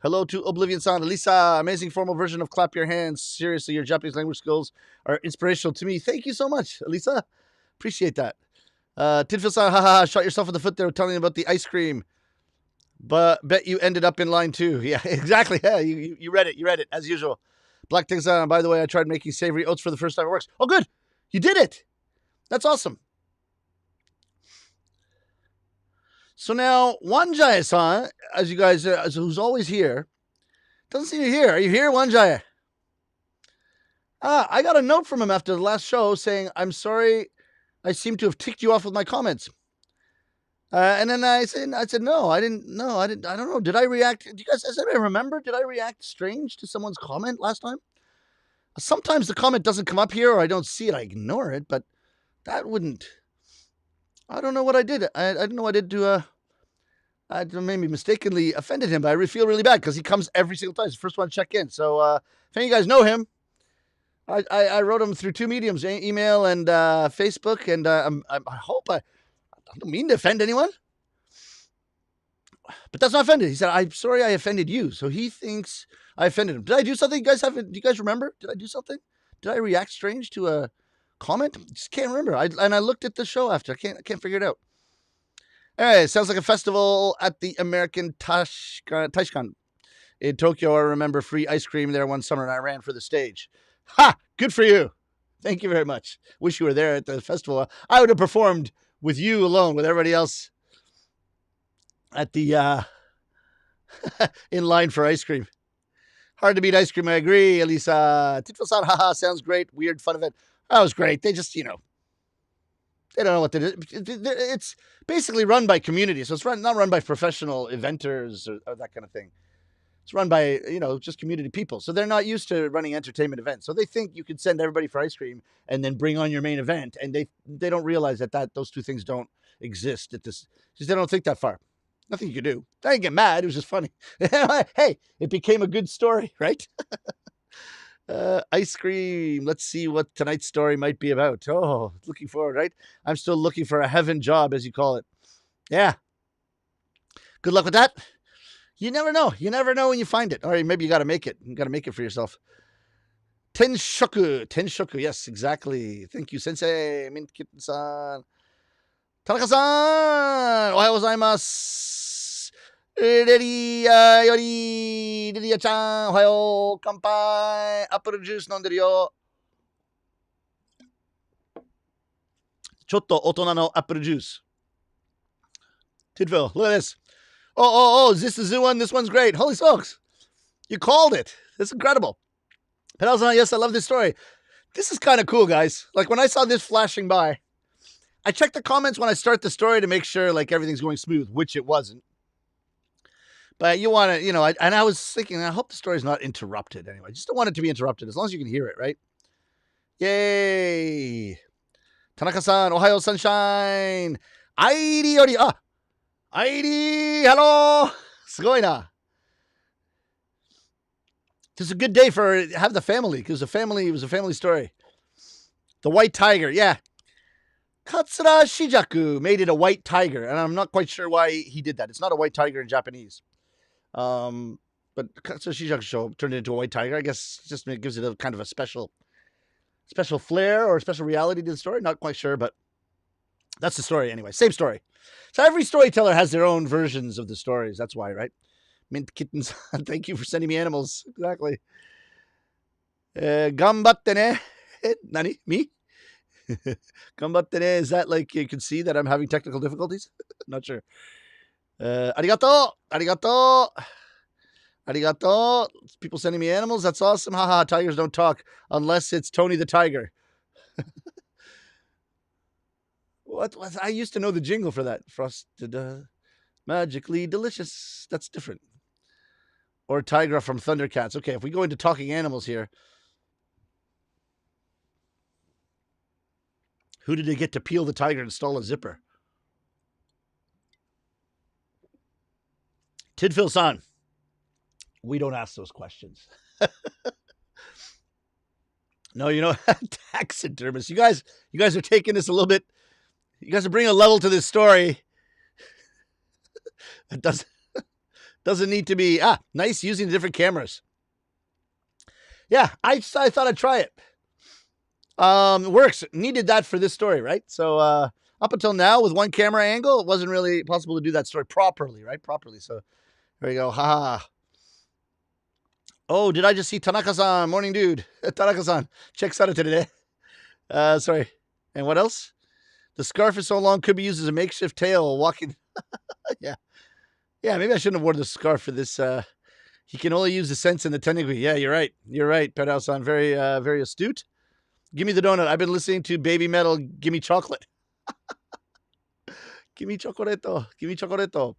Hello to Oblivion-san. Elisa, amazing formal version of Clap Your Hands. Seriously, your Japanese language skills are inspirational to me. Thank you so much, Elisa. Appreciate that. Tinfil-san, haha, shot yourself in the foot there telling about the ice cream. But bet you ended up in line 2. Yeah, exactly. Yeah, you read it. You read it, as usual. Black Tigsan, by the way, I tried making savory oats for the first time. It works. Oh, good. You did it. That's awesome. So now, Wanjaya-san, as you guys, who's always here, doesn't see you here. Are you here, Wanjaya? I got a note from him after the last show saying, I'm sorry, I seem to have ticked you off with my comments. And then I said, no, I don't know. Did I react? Do you guys, does anybody remember? Did I react strange to someone's comment last time? Sometimes the comment doesn't come up here or I don't see it. I ignore it, but that wouldn't. I don't know what I did. I don't know what I did to, I maybe mistakenly offended him, but I feel really bad because he comes every single time. He's the first one to check in. So if any of you guys know him, I wrote him through 2 mediums, email and Facebook, and I hope I don't mean to offend anyone. But that's not offended. He said, I'm sorry I offended you. So he thinks I offended him. Did I do something? Do you guys remember? Did I do something? Did I react strange to a comment? Just can't remember. I looked at the show after. I can't figure it out. Anyway, sounds like a festival at the American Taishkan in Tokyo. I remember free ice cream there one summer, and I ran for the stage. Ha! Good for you. Thank you very much. Wish you were there at the festival. I would have performed with you alone, with everybody else at the in line for ice cream. Hard to beat ice cream, I agree, Elisa. Titfil-san, haha, sounds great. Weird, fun event. That was great. They just, they don't know what to do. It's basically run by community, so it's not run by professional eventers or that kind of thing. It's run by, just community people. So they're not used to running entertainment events. So they think you could send everybody for ice cream and then bring on your main event. And they don't realize that those two things don't exist at this. Just they don't think that far. Nothing you could do. I didn't get mad. It was just funny. Hey, it became a good story, right? Ice cream. Let's see what tonight's story might be about. Oh, looking forward, right? I'm still looking for a heaven job, as you call it. Yeah. Good luck with that. You never know. You never know when you find it. Or maybe you got to make it. You got to make it for yourself. Tenshoku. Yes, exactly. Thank you, Sensei. Mint Kitten-san. Tanaka-san. Ohayou gozaimasu. Reria yori. Reria-chan. Ohayou. Kanpai. Apple juice 飲んでるよ。ちょっと大人の apple juice. Tidville, look at this. Oh, is this the zoo one? This one's great. Holy smokes. You called it. That's incredible. Penelson, yes, I love this story. This is kind of cool, guys. Like when I saw this flashing by, I checked the comments when I start the story to make sure like everything's going smooth, which it wasn't. But you want to, and I was thinking, I hope the story's not interrupted anyway. I just don't want it to be interrupted as long as you can hear it, right? Yay. Tanaka-san, Ohio sunshine. Airi yori, Airi, hello. すごいな. This is a good day for have the family because it was a family story. The white tiger, yeah. Katsura Shijaku made it a white tiger, and I'm not quite sure why he did that. It's not a white tiger in Japanese. But Katsura Shijaku show turned it into a white tiger. I guess just gives it a kind of a special flair or special reality to the story. Not quite sure, but that's the story anyway. Same story. So every storyteller has their own versions of the stories. That's why, right? Mint Kittens. Thank you for sending me animals. Exactly. Gambatte ne. Nani? Me? Gambatte ne. Is that like you can see that I'm having technical difficulties? Not sure. Arigato. Arigato. Arigato. People sending me animals. That's awesome. Haha. Tigers don't talk unless it's Tony the Tiger. What? I used to know the jingle for that. Frosted, magically delicious. That's different. Or Tigra from Thundercats. Okay, if we go into talking animals here. Who did they get to peel the tiger and install a zipper? Tidfil-san. We don't ask those questions. No, taxidermist. You guys are taking this a little bit. You guys are bringing a level to this story. It doesn't need to be nice using the different cameras. Yeah, I thought I'd try it. Works. Needed that for this story, right? So up until now, with one camera angle, it wasn't really possible to do that story properly, right? So there you go. Ha. Oh, did I just see Tanaka-san? Morning, dude. Tanaka-san. Check out today. Sorry. And what else? The scarf is so long, could be used as a makeshift tail walking. Yeah. Yeah, maybe I shouldn't have worn the scarf for this. He can only use the sense and the technique. Yeah, you're right. Pedao-san. Very, very astute. Give me the donut. I've been listening to Baby Metal. Give me chocolate. Give me chocoreto. Give me chocoreto.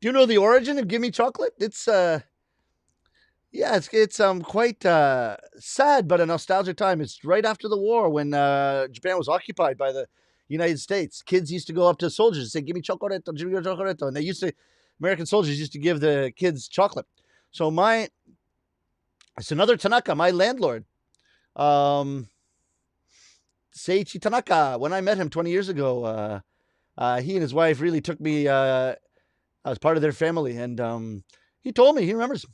Do you know the origin of Give Me Chocolate? It's quite sad, but a nostalgic time. It's right after the war when Japan was occupied by the United States. Kids used to go up to soldiers and say, "Give me chocoreto, give me chocoreto," and American soldiers used to give the kids chocolate. So it's another Tanaka, my landlord, Seiichi Tanaka. When I met him 20 years ago, he and his wife really took me. I was part of their family, and he told me he remembers.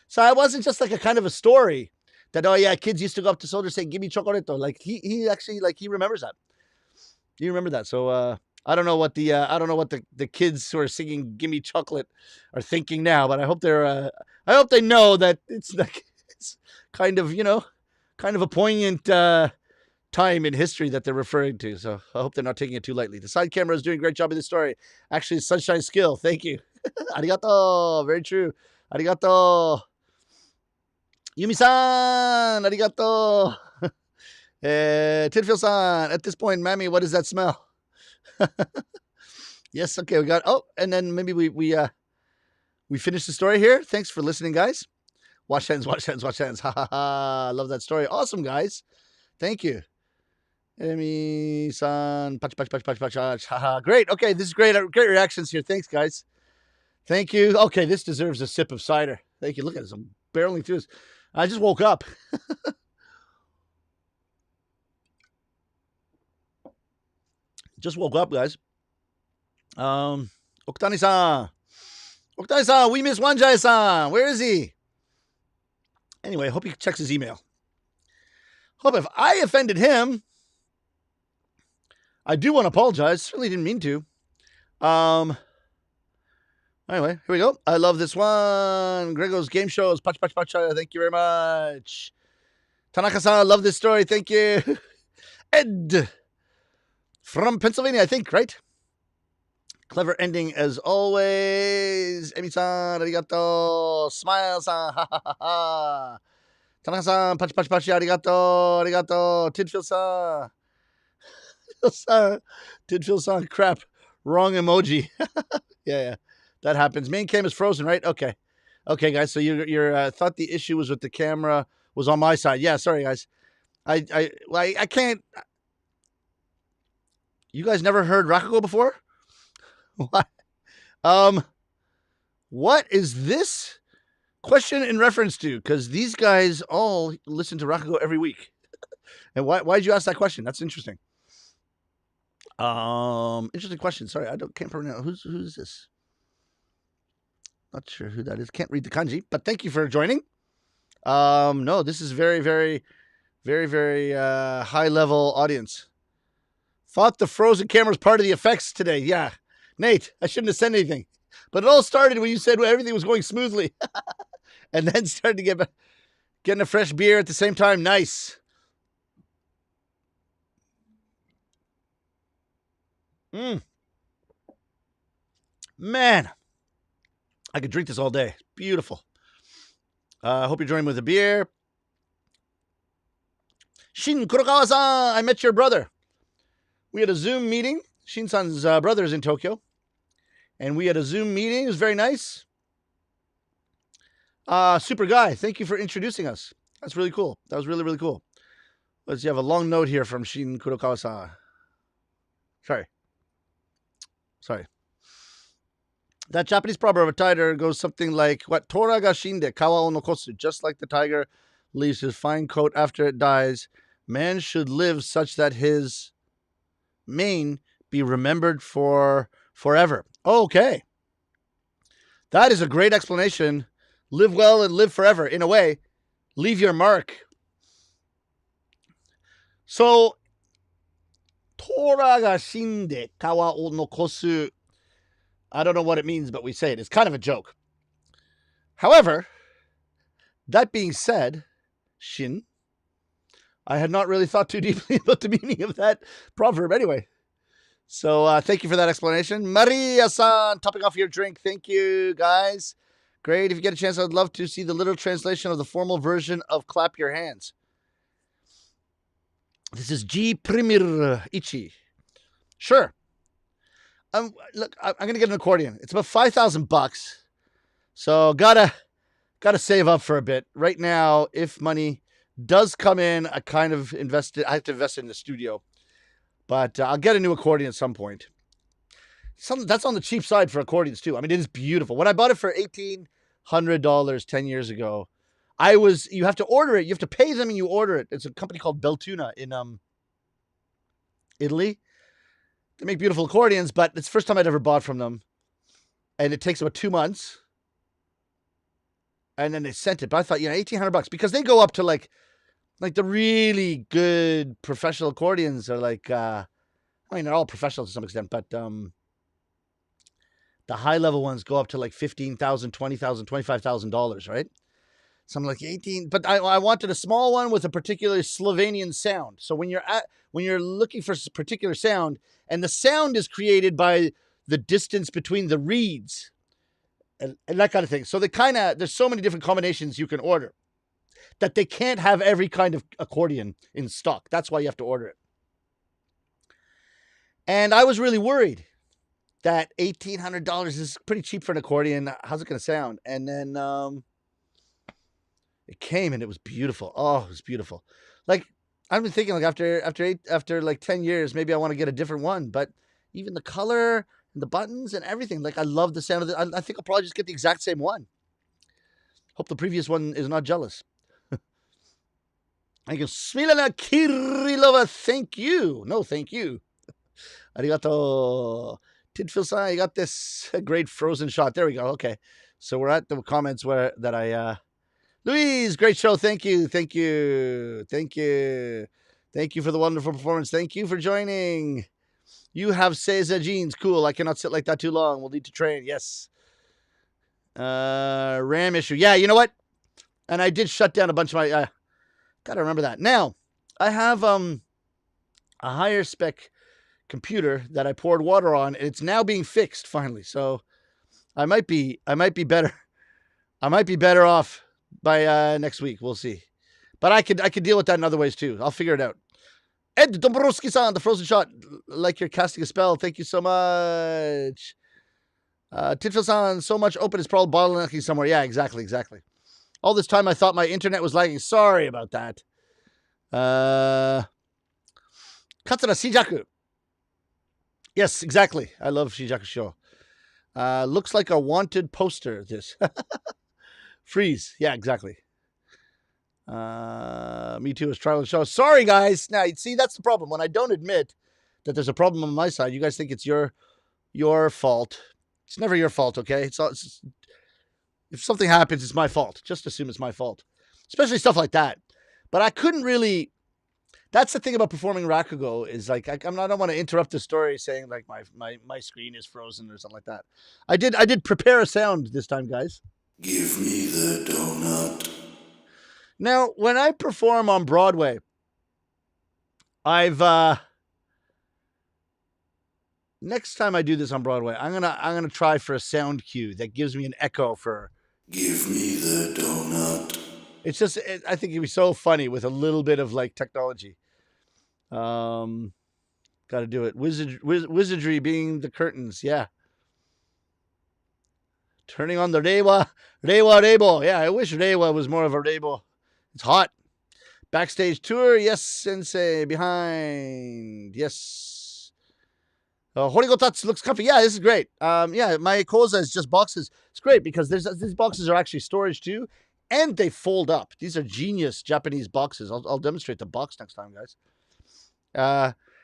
So I wasn't just like a kind of a story that, oh yeah, kids used to go up to soldiers saying, "Give me chocoreto." Like he actually, like, he remembers that. He remembered that. So I don't know what the kids who are singing "Give Me Chocolate" are thinking now, but I hope they know that it's like, it's kind of a poignant time in history that they're referring to. So I hope they're not taking it too lightly. The side camera is doing a great job of this story. Actually, Sunshine skill. Thank you. Arigato. Very true. Arigato. Yumi-san. Arigato. Tidfil-san. At this point, Mammy, what does that smell? Yes. Okay. We got. Oh, and then maybe we finished the story here. Thanks for listening, guys. Wash hands. Wash hands. Wash hands. Ha ha ha. Love that story. Awesome, guys. Thank you. Emi-san. Patch, patch, patch, patch, patch, patch. Haha. Great. Okay. This is great. Great reactions here. Thanks, guys. Thank you. Okay. This deserves a sip of cider. Thank you. Look at this. I'm barreling through this. I just woke up. Just woke up, guys. Oktani-san. Oktani-san, we miss Wanjai-san. Where is he? Anyway, hope he checks his email. Hope if I offended him, I do want to apologize. Certainly didn't mean to. Anyway, here we go. I love this one. Grego's game shows. Pach, pach, pach. Thank you very much. Tanaka-san, I love this story. Thank you. Ed. From Pennsylvania, I think, right? Clever ending as always. Emi-san, arigato. Smile-san, ha ha ha ha. Tanaka-san, pachi pachi pachi, arigato, arigato. Tidfil-san. Tidfil-san, crap. Wrong emoji. Yeah. That happens. Main cam is frozen, right? Okay, guys. So you thought the issue was with the camera was on my side. Yeah, sorry, guys. I can't. You guys never heard Rakugo before? What? What is this question in reference to? Because these guys all listen to Rakugo every week. And why'd you ask that question? That's interesting. Interesting question. Sorry, can't pronounce. Who's this? Not sure who that is. Can't read the kanji, but thank you for joining. No, this is very, very, very, very high level audience. Thought the frozen camera was part of the effects today. Yeah. Nate, I shouldn't have said anything. But it all started when you said everything was going smoothly. And then started to getting a fresh beer at the same time. Nice. Man. I could drink this all day. Beautiful. I hope you're joining with a beer. Shin Kurokawa-san, I met your brother. We had a Zoom meeting. Shin-san's brother is in Tokyo. And we had a Zoom meeting. It was very nice. Super guy. Thank you for introducing us. That's really cool. That was really, really cool. Let's see, you have a long note here from Shin Kurokawa-san. Sorry. That Japanese proverb of a tiger goes something like, what? Tora ga shinde kawa o nokosu. Just like the tiger leaves his fine coat after it dies, man should live such that his mane be remembered for forever. Okay. That is a great explanation. Live well and live forever. In a way, leave your mark. So, Tora ga shinde kawa o nokosu. I don't know what it means, but we say it. It's kind of a joke. However, that being said, Shin, I had not really thought too deeply about the meaning of that proverb anyway. So thank you for that explanation. Maria-san, topping off your drink. Thank you, guys. Great. If you get a chance, I'd love to see the literal translation of the formal version of Clap Your Hands. This is G Primir Ichi. Sure. Look, I'm gonna get an accordion. It's about $5,000, so gotta save up for a bit. Right now, if money does come in, I kind of invested. I have to invest in the studio, but I'll get a new accordion at some point. That's on the cheap side for accordions too. I mean, it is beautiful. When I bought it for $1,800 10 years ago, you have to order it. You have to pay them and you order it. It's a company called Beltuna in Italy. They make beautiful accordions, but it's the first time I'd ever bought from them. And it takes about 2 months. And then they sent it. But I thought, $1,800 because they go up to like the really good professional accordions are like, they're all professional to some extent, but the high level ones go up to like $15,000, $20,000, $25,000, right? So I'm like 18, but I wanted a small one with a particular Slovenian sound. So when you're looking for a particular sound, and the sound is created by the distance between the reeds and that kind of thing. So there's so many different combinations you can order that they can't have every kind of accordion in stock. That's why you have to order it. And I was really worried that $1,800 is pretty cheap for an accordion. How's it going to sound? And then it came and it was beautiful. Oh, it was beautiful. Like, I've been thinking, like, after like 10 years, maybe I want to get a different one. But even the color and the buttons and everything, like, I love the sound of it. I think I'll probably just get the exact same one. Hope the previous one is not jealous. I go, Smilana Kirilova, thank you. No, thank you. Arigato. Tidfil-san, you got this great frozen shot. There we go. Okay. So we're at the comments Louise, great show. Thank you. Thank you. Thank you. Thank you for the wonderful performance. Thank you for joining. You have Seiza jeans. Cool. I cannot sit like that too long. We'll need to train. Yes. RAM issue. Yeah, you know what? And I did shut down a bunch of my... gotta remember that. Now, I have a higher spec computer that I poured water on, and it's now being fixed finally. So I might be better. I might be better off by next week. We'll see. But I could deal with that in other ways too. I'll figure it out. Ed Dombrowski-san, the frozen shot, like you're casting a spell. Thank you so much. Tidfil-san, so much open is probably bottlenecking somewhere. Yeah, exactly. All this time I thought my internet was lagging. Sorry about that. Katsura Shijaku. Yes, exactly. I love Shijaku Show. Looks like a wanted poster, this. Freeze. Yeah, exactly. Me too. Is trial and show. Sorry, guys. Now, see, that's the problem. When I don't admit that there's a problem on my side, you guys think it's your fault. It's never your fault, okay? It's if something happens, it's my fault. Just assume it's my fault. Especially stuff like that. But I couldn't really... That's the thing about performing Rakugo is like, I don't want to interrupt the story saying like my screen is frozen or something like that. I did prepare a sound this time, guys. Give me the donut. Now, when I perform on Broadway, I've next time I do this on Broadway, I'm gonna try for a sound cue that gives me an echo for Give me the donut. It's just I think it'd be so funny with a little bit of like technology. Got to do it. Wizardry being the curtains, yeah. Turning on the Reiwa Reibo. Yeah, I wish Reiwa was more of a Reibo. It's hot. Backstage tour. Yes, sensei. Behind. Yes. Horigotatsu looks comfy. Yeah, this is great. Yeah, my koza is just boxes. It's great because these boxes are actually storage too, and they fold up. These are genius Japanese boxes. I'll demonstrate the box next time, guys.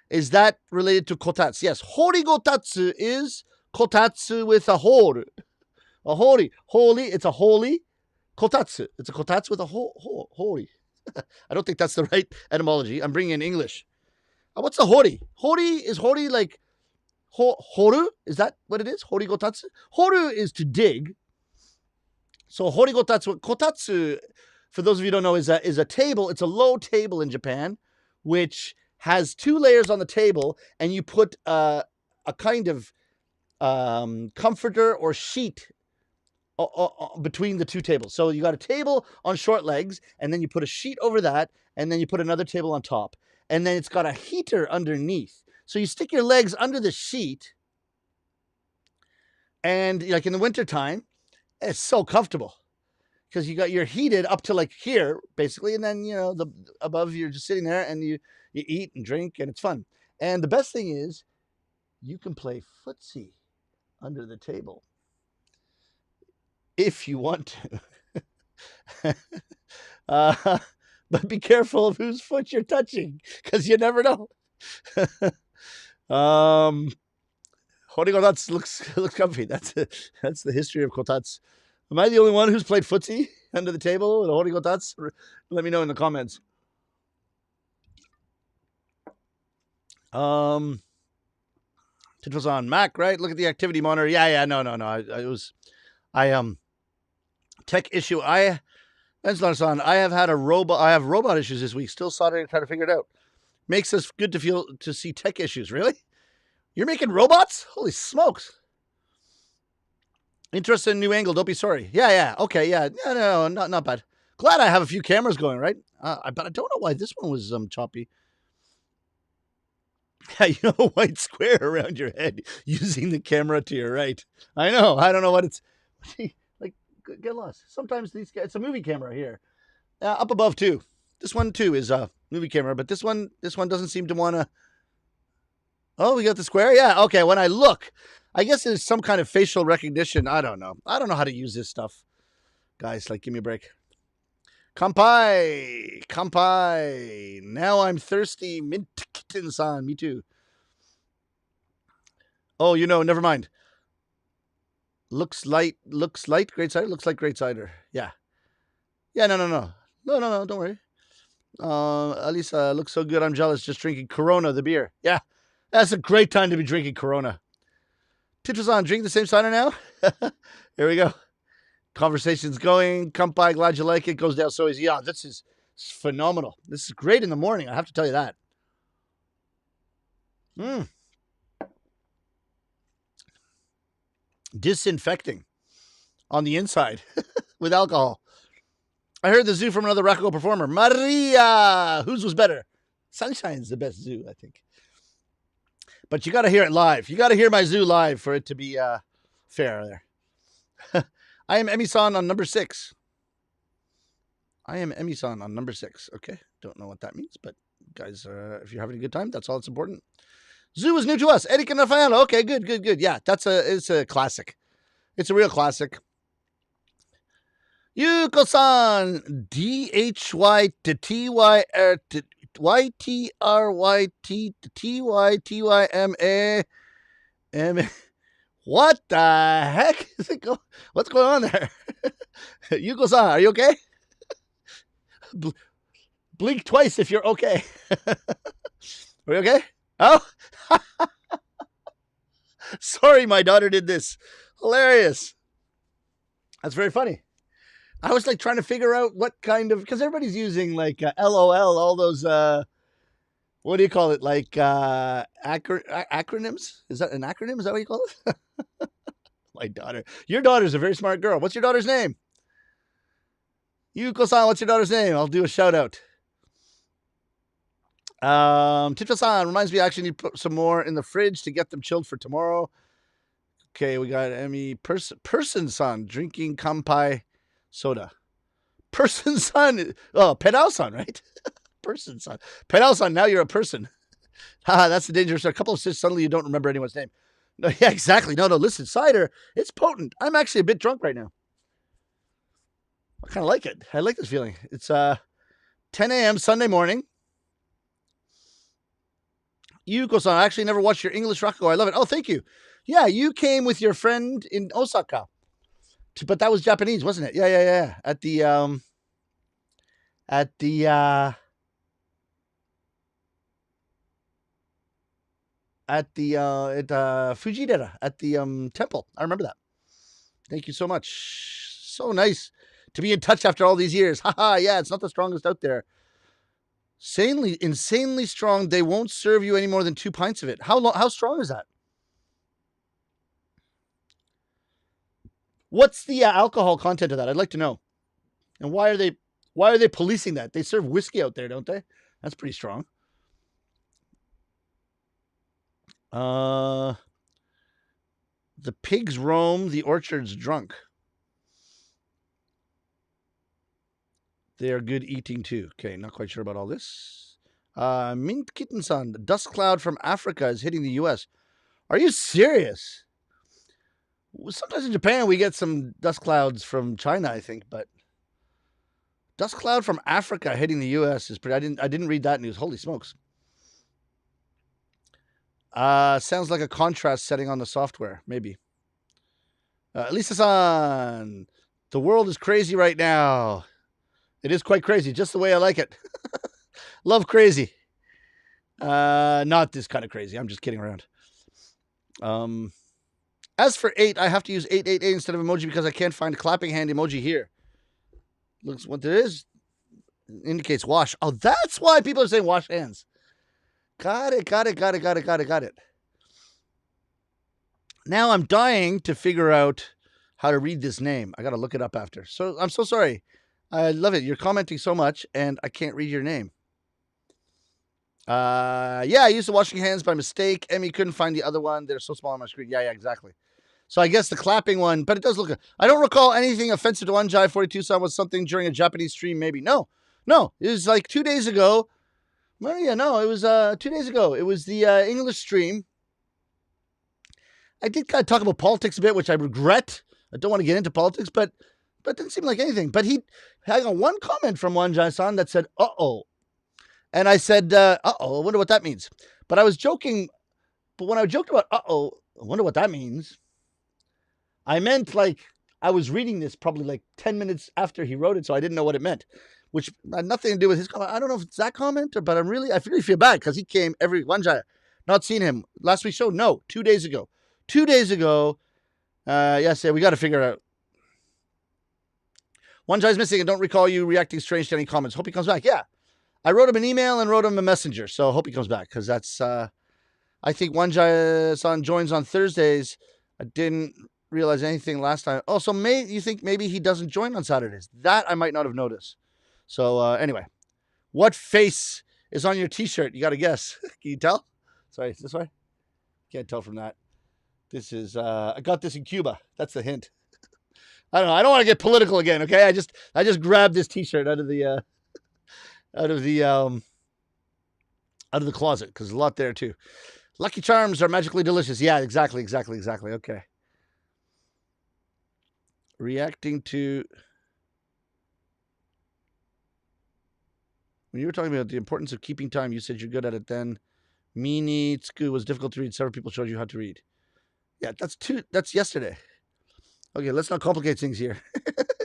Is that related to kotatsu? Yes, horigotatsu is kotatsu with a hori. A hori. Holy, it's a holy. Kotatsu. It's a kotatsu with a hori. I don't think that's the right etymology. I'm bringing in English. What's a hori? Is hori like horu? Is that what it is? Horigotatsu? Horu is to dig. So horigotatsu, kotatsu, for those of you who don't know, is a table. It's a low table in Japan, which has 2 layers on the table, and you put a kind of comforter or sheet between the 2 tables. So you got a table on short legs, and then you put a sheet over that, and then you put another table on top, and then it's got a heater underneath. So you stick your legs under the sheet, and like in the wintertime, it's so comfortable because you're heated up to like here, basically, and then the above you're just sitting there and you eat and drink, and it's fun. And the best thing is you can play footsie under the table if you want to. But be careful of whose foot you're touching, because you never know. Horigotatsu looks comfy. That's the history of kotatsu. Am I the only one who's played footsie under the table at horigotatsu? Let me know in the comments. It was on Mac, right? Look at the activity monitor. Yeah. No. Tech issue. That's not on. I have robot issues this week. Still soldering, trying to figure it out. Makes us good to see tech issues. Really? You're making robots? Holy smokes. Interested in new angle. Don't be sorry. Yeah. Okay. Yeah. No, not bad. Glad I have a few cameras going, right? But I don't know why this one was choppy. Yeah, a white square around your head using the camera to your right. I know. I don't know what it's like. Get lost. Sometimes it's a movie camera here. Up above too. This one too is a movie camera, but this one doesn't seem to want to. Oh, we got the square? Yeah, okay. When I look, I guess there's some kind of facial recognition. I don't know. I don't know how to use this stuff. Guys, give me a break. Kampai. Now I'm thirsty. Mint kitten-san. Me too. Oh, never mind. Looks light. Great cider. Looks like great cider. Yeah. Yeah, no. No, don't worry. Alisa looks so good. I'm jealous. Just drinking Corona, the beer. Yeah. That's a great time to be drinking Corona. Titras-san, drink the same cider now? Here we go. Conversation's going. Kampai, glad you like it. Goes down so easy. Yeah, this is phenomenal. This is great in the morning. I have to tell you that. Disinfecting on the inside with alcohol. I heard the zoo from another Rakugo performer. Maria! Whose was better? Sunshine's the best zoo, I think. But you got to hear it live. You got to hear my zoo live for it to be fair there. I am Emi-san on number 6. Okay. Don't know what that means, but guys, if you're having a good time, that's all that's important. Zoo is new to us. Eric and Rafael. Okay, good. Yeah, it's a classic. It's a real classic. Yuko-san. DHYTTYRYTTYTYMA. What the heck is it going? What's going on there? Yuko-san, are you okay? Blink twice if you're okay. Are you okay? Oh, sorry, my daughter did this. Hilarious. That's very funny. I was trying to figure out what kind of, because everybody's using LOL, all those, what do you call it? Acronyms? Is that an acronym? Is that what you call it? My daughter. Your daughter's a very smart girl. What's your daughter's name? Yuko-san, what's your daughter's name? I'll do a shout out. Titra-san reminds me I actually need to put some more in the fridge to get them chilled for tomorrow. Okay, we got Emmy Person-san drinking Kampai soda. Person son. Oh, pedal son, right? Person son. Pedal son, now you're a person. Haha, that's the danger. So a couple of shits, suddenly you don't remember anyone's name. No, yeah, exactly. No, listen, cider, it's potent. I'm actually a bit drunk right now. I kind of like it. I like this feeling. It's 10 a.m. Sunday morning. Yuko-san, I actually never watched your English Rakugo. I love it. Oh, thank you. Yeah, you came with your friend in Osaka. But that was Japanese, wasn't it? Yeah. At the Fujidera, at the temple. I remember that. Thank you so much. So nice to be in touch after all these years. Haha, yeah, it's not the strongest out there. Insanely strong. They won't serve you any more than 2 pints of it. How strong is that? What's the alcohol content of that? I'd like to know. And why are they policing that? They serve whiskey out there, don't they? That's pretty strong. The pigs roam, the orchard's drunk. They are good eating too. Okay, not quite sure about all this. Mint Kitten-san, dust cloud from Africa is hitting the U.S. Are you serious? Sometimes in Japan we get some dust clouds from China, I think, but dust cloud from Africa hitting the U.S. is pretty. I didn't read that news. Holy smokes! Sounds like a contrast setting on the software, maybe. Lisa-san, the world is crazy right now. It is quite crazy, just the way I like it. Love crazy. Not this kind of crazy. I'm just kidding around. As for 8, I have to use 888 instead of emoji because I can't find a clapping hand emoji here. Looks what there is. Indicates wash. Oh, that's why people are saying wash hands. Got it. Now I'm dying to figure out how to read this name. I got to look it up after. So I'm so sorry. I love it. You're commenting so much and I can't read your name. Yeah, I used the washing hands by mistake. Emmy couldn't find the other one. They're so small on my screen. Yeah, exactly. So I guess the clapping one, but it does look good. I don't recall anything offensive to Unjai 42-san was something during a Japanese stream, maybe. No. It was like 2 days ago. Well, yeah, no, it was 2 days ago. It was the English stream. I did kind of talk about politics a bit, which I regret. I don't want to get into politics, but it didn't seem like anything. But he had one comment from Wanjai-san that said, uh-oh. And I said, uh-oh, I wonder what that means. But I was joking. But when I joked about, uh-oh, I wonder what that means, I meant like I was reading this probably like 10 minutes after he wrote it, so I didn't know what it meant, which had nothing to do with his comment. I don't know if it's that comment, but I really feel bad because he came Wanjai. Not seen him. Last week's show? No, 2 days ago. 2 days ago. Yes, we got to figure it out. Wanjai's missing and don't recall you reacting strange to any comments. Hope he comes back. Yeah. I wrote him an email and wrote him a messenger, so I hope he comes back because that's, I think Wanjai-san joins on Thursdays. I didn't realize anything last time. Oh, so you think maybe he doesn't join on Saturdays? That I might not have noticed. So anyway, what face is on your T-shirt? You got to guess. Can you tell? Sorry, is this way? Can't tell from that. This is, I got this in Cuba. That's the hint. I don't know. I don't want to get political again. Okay. I just grabbed this T-shirt out of the closet because there's a lot there too. Lucky Charms are magically delicious. Yeah, exactly. Okay. Reacting to when you were talking about the importance of keeping time, you said you're good at it then. Mini Tsuku was difficult to read. Several people showed you how to read. Yeah, that's yesterday. Okay, let's not complicate things here.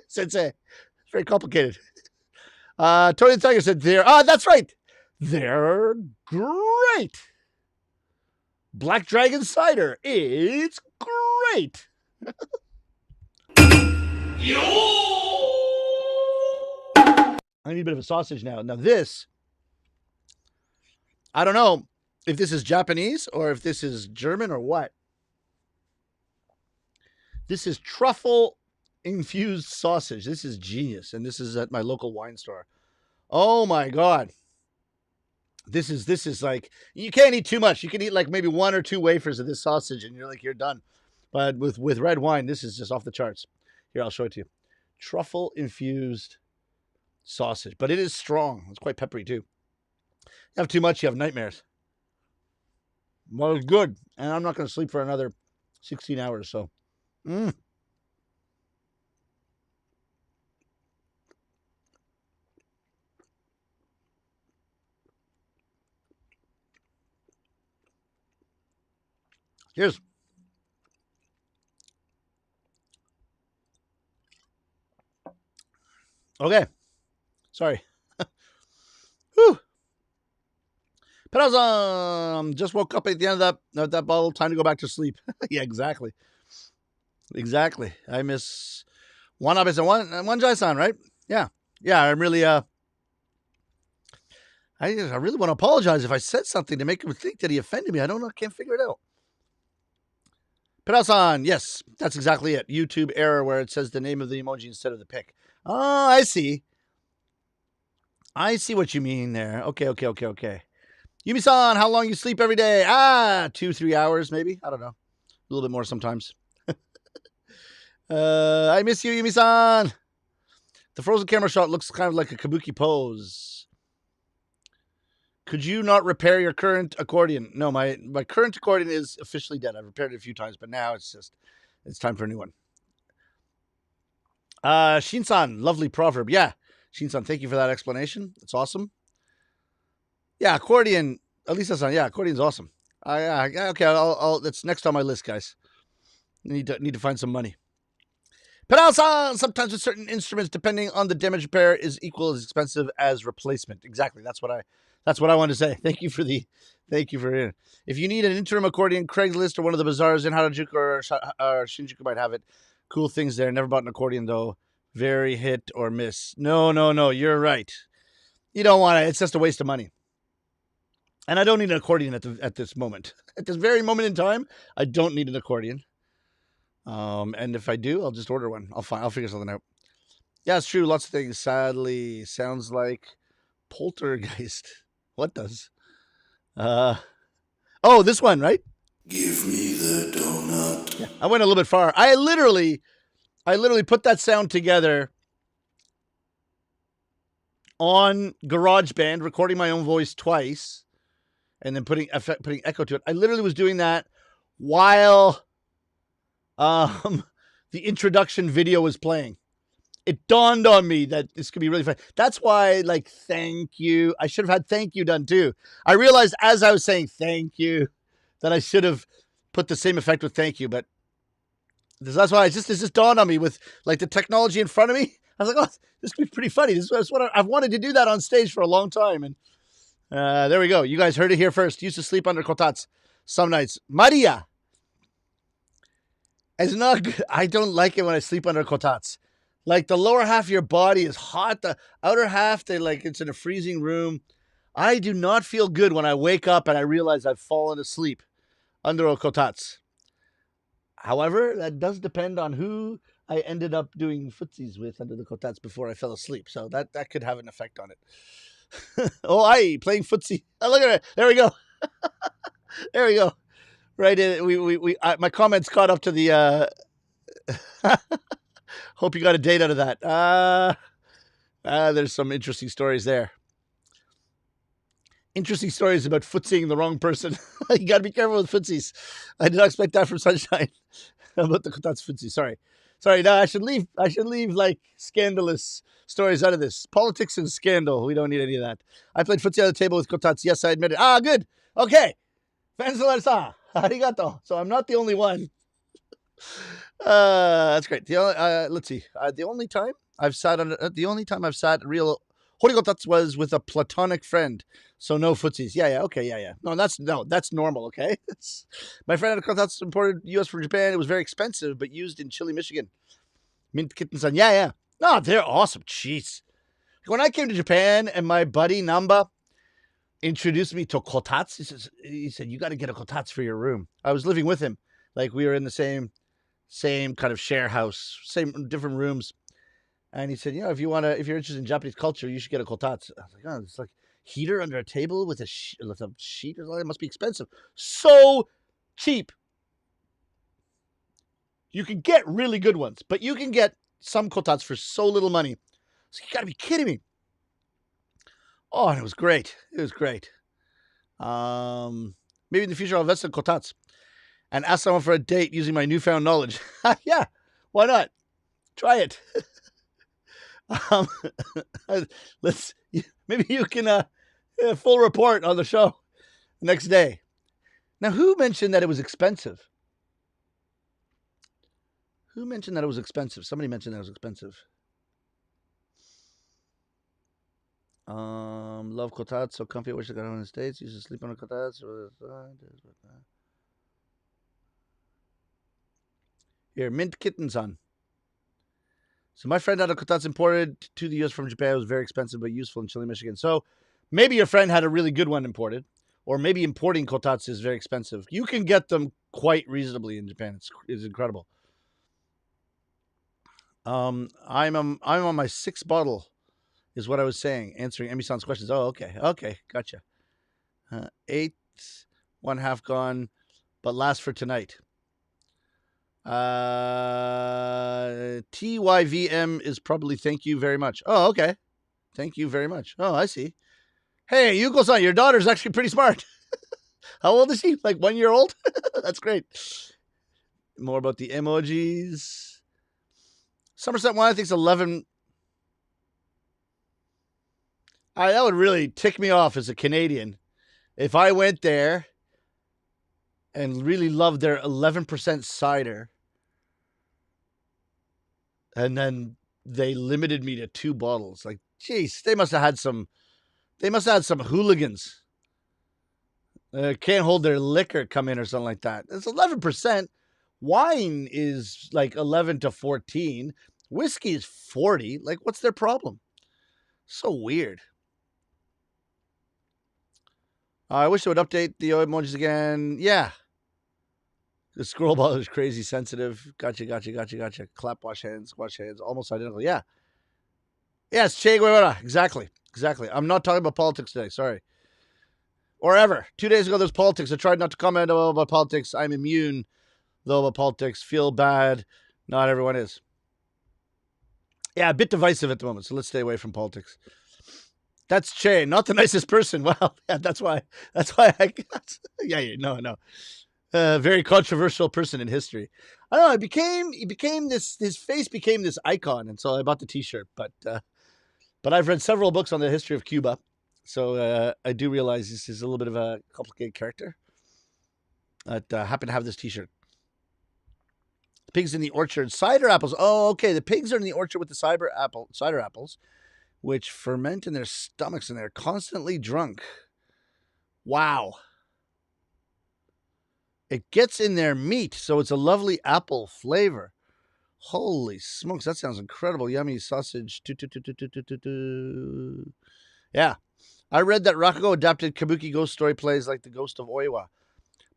Sensei. It's very complicated. Tony the Tiger said that's right. They're great. Black Dragon Cider. It's great. I need a bit of a sausage now. Now this, I don't know if this is Japanese or if this is German or what. This is Truffle infused sausage. This is genius. And this is at my local wine store. Oh my God. This is like, you can't eat too much. You can eat like maybe 1 or 2 wafers of this sausage and you're done. But with red wine, this is just off the charts. Here, I'll show it to you. Truffle infused sausage, but it is strong. It's quite peppery too. You have too much, you have nightmares. Well, it's good, and I'm not going to sleep for another 16 hours. So, Cheers. Okay. Sorry. Whew. But I was just woke up at the end of that bottle. Time to go back to sleep. Yeah, exactly. Exactly. I miss one Abe and one Jai-san, right? Yeah. Yeah, I'm really I really want to apologize if I said something to make him think that he offended me. I don't know. I can't figure it out. Pedal-san, yes, that's exactly it. YouTube error where it says the name of the emoji instead of the pic. Oh, I see. I see what you mean there. Okay. Yumi-san, how long you sleep every day? 2-3 hours, maybe. I don't know. A little bit more sometimes. I miss you, Yumi-san. The frozen camera shot looks kind of like a kabuki pose. Could you not repair your current accordion? No, my current accordion is officially dead. I've repaired it a few times, but now it's time for a new one. Shin-san, lovely proverb. Yeah, Shin-san, thank you for that explanation. It's awesome. Yeah, accordion. Alisa-san, yeah, accordion's awesome. Okay, I'll that's next on my list, guys. Need to find some money. Pedal-san, sometimes with certain instruments, depending on the damage repair, is equal as expensive as replacement. Exactly. That's what I wanted to say. Thank you for it. If you need an interim accordion, Craigslist or one of the bazaars in Harajuku or Shinjuku might have it. Cool things there. Never bought an accordion though. Very hit or miss. No. You're right. You don't want it. It's just a waste of money. And I don't need an accordion at this moment. At this very moment in time, I don't need an accordion. And if I do, I'll just order one. I'll figure something out. Yeah, it's true. Lots of things. Sadly, sounds like poltergeist. What does? Oh, this one, right? Give me the donut. Yeah, I went a little bit far. I literally put that sound together on GarageBand, recording my own voice twice, and then putting echo to it. I literally was doing that while the introduction video was playing. It dawned on me that this could be really fun. That's why, like, thank you. I should have had thank you done too. I realized as I was saying thank you that I should have put the same effect with thank you, but that's why it just dawned on me with like the technology in front of me. I was like, oh, this could be pretty funny. This is what I've wanted to do that on stage for a long time. And there we go. You guys heard it here first. Used to sleep under kotats some nights. Maria. It's not good. I don't like it when I sleep under kotats. Like the lower half of your body is hot. The outer half, it's in a freezing room. I do not feel good when I wake up and I realize I've fallen asleep under a kotats. However, that does depend on who I ended up doing footsies with under the kotats before I fell asleep. So that could have an effect on it. Playing footsie. Oh, look at it. There we go. There we go. Right in. My comments caught up to the. Hope you got a date out of that. There's some interesting stories there. Interesting stories about footseeing the wrong person. You got to be careful with footsies. I did not expect that from Sunshine. About the kotats footsie. Sorry. No, I should leave like scandalous stories out of this. Politics and scandal. We don't need any of that. I played footsie on the table with kotats. Yes, I admit it. Good. Okay. Fanzalarsa. Arigato. So I'm not the only one. That's great. Let's see. The only time I've sat real horigotats was with a platonic friend. So no footsies. Yeah. Okay. Yeah. No, that's normal. Okay. My friend had a kotats imported U.S. from Japan. It was very expensive, but used in Chile, Michigan. Mint kitten-san. Yeah. No, they're awesome. Jeez. When I came to Japan and my buddy Namba introduced me to kotats, he said, you got to get a kotats for your room. I was living with him. Like we were in the same kind of share house, same different rooms. And he said, if you're interested in Japanese culture, you should get a kotats. I was like, oh, it's like heater under a table with a sheet or something. It must be expensive. So cheap. You can get really good ones, but you can get some kotats for so little money. So you got to be kidding me. Oh, and it was great. It was great. Maybe in the future I'll invest in kotats and ask someone for a date using my newfound knowledge. Yeah, why not? Try it. um, let's. Maybe you can full report on the show next day. Now, who mentioned that it was expensive? Who mentioned that it was expensive? Somebody mentioned that it was expensive. Love kotats, so comfy. I wish I got home in the States. Used to sleep on a kotats. Here, mint kittens on. So my friend had a kotats imported to the U.S. from Japan. It was very expensive, but useful in Chile, Michigan. So maybe your friend had a really good one imported, or maybe importing kotats is very expensive. You can get them quite reasonably in Japan. It's incredible. I'm on my 6th bottle, is what I was saying, answering Emi-san's questions. Oh, okay, gotcha. 8, 1/2 gone, but last for tonight. TYVM is probably thank you very much. Oh, okay. Thank you very much. Oh, I see. Hey, Yuko-san, your daughter's actually pretty smart. How old is she? Like 1 year old? That's great. More about the emojis. Somerset One, I think, is 11. That would really tick me off as a Canadian if I went there and really loved their 11% cider, and then they limited me to 2 bottles. Like, geez, they must have had some hooligans. Can't hold their liquor come in or something like that. It's 11%. Wine is like 11 to 14. Whiskey is 40. Like, what's their problem? So weird. I wish they would update the emojis again. Yeah. The scroll ball is crazy sensitive. Gotcha. Clap, wash hands. Almost identical. Yeah. Yes, Che Guevara. Exactly. I'm not talking about politics today. Sorry. Or ever. 2 days ago, there's politics. I tried not to comment about politics. I'm immune, though, about politics. Feel bad. Not everyone is. Yeah, a bit divisive at the moment, so let's stay away from politics. That's Che, not the nicest person. Well, yeah, that's why I. No. Very controversial person in history. I don't know. He became this. His face became this icon, and so I bought the T-shirt. But I've read several books on the history of Cuba, so I do realize this is a little bit of a complicated character. I happen to have this T-shirt. Pigs in the orchard, cider apples. Oh, okay. The pigs are in the orchard with the cider apples, which ferment in their stomachs, and they're constantly drunk. Wow. It gets in their meat, so it's a lovely apple flavor. Holy smokes, that sounds incredible. Yummy sausage. Yeah. I read that Rakugo adapted kabuki ghost story plays like The Ghost of Oiwa.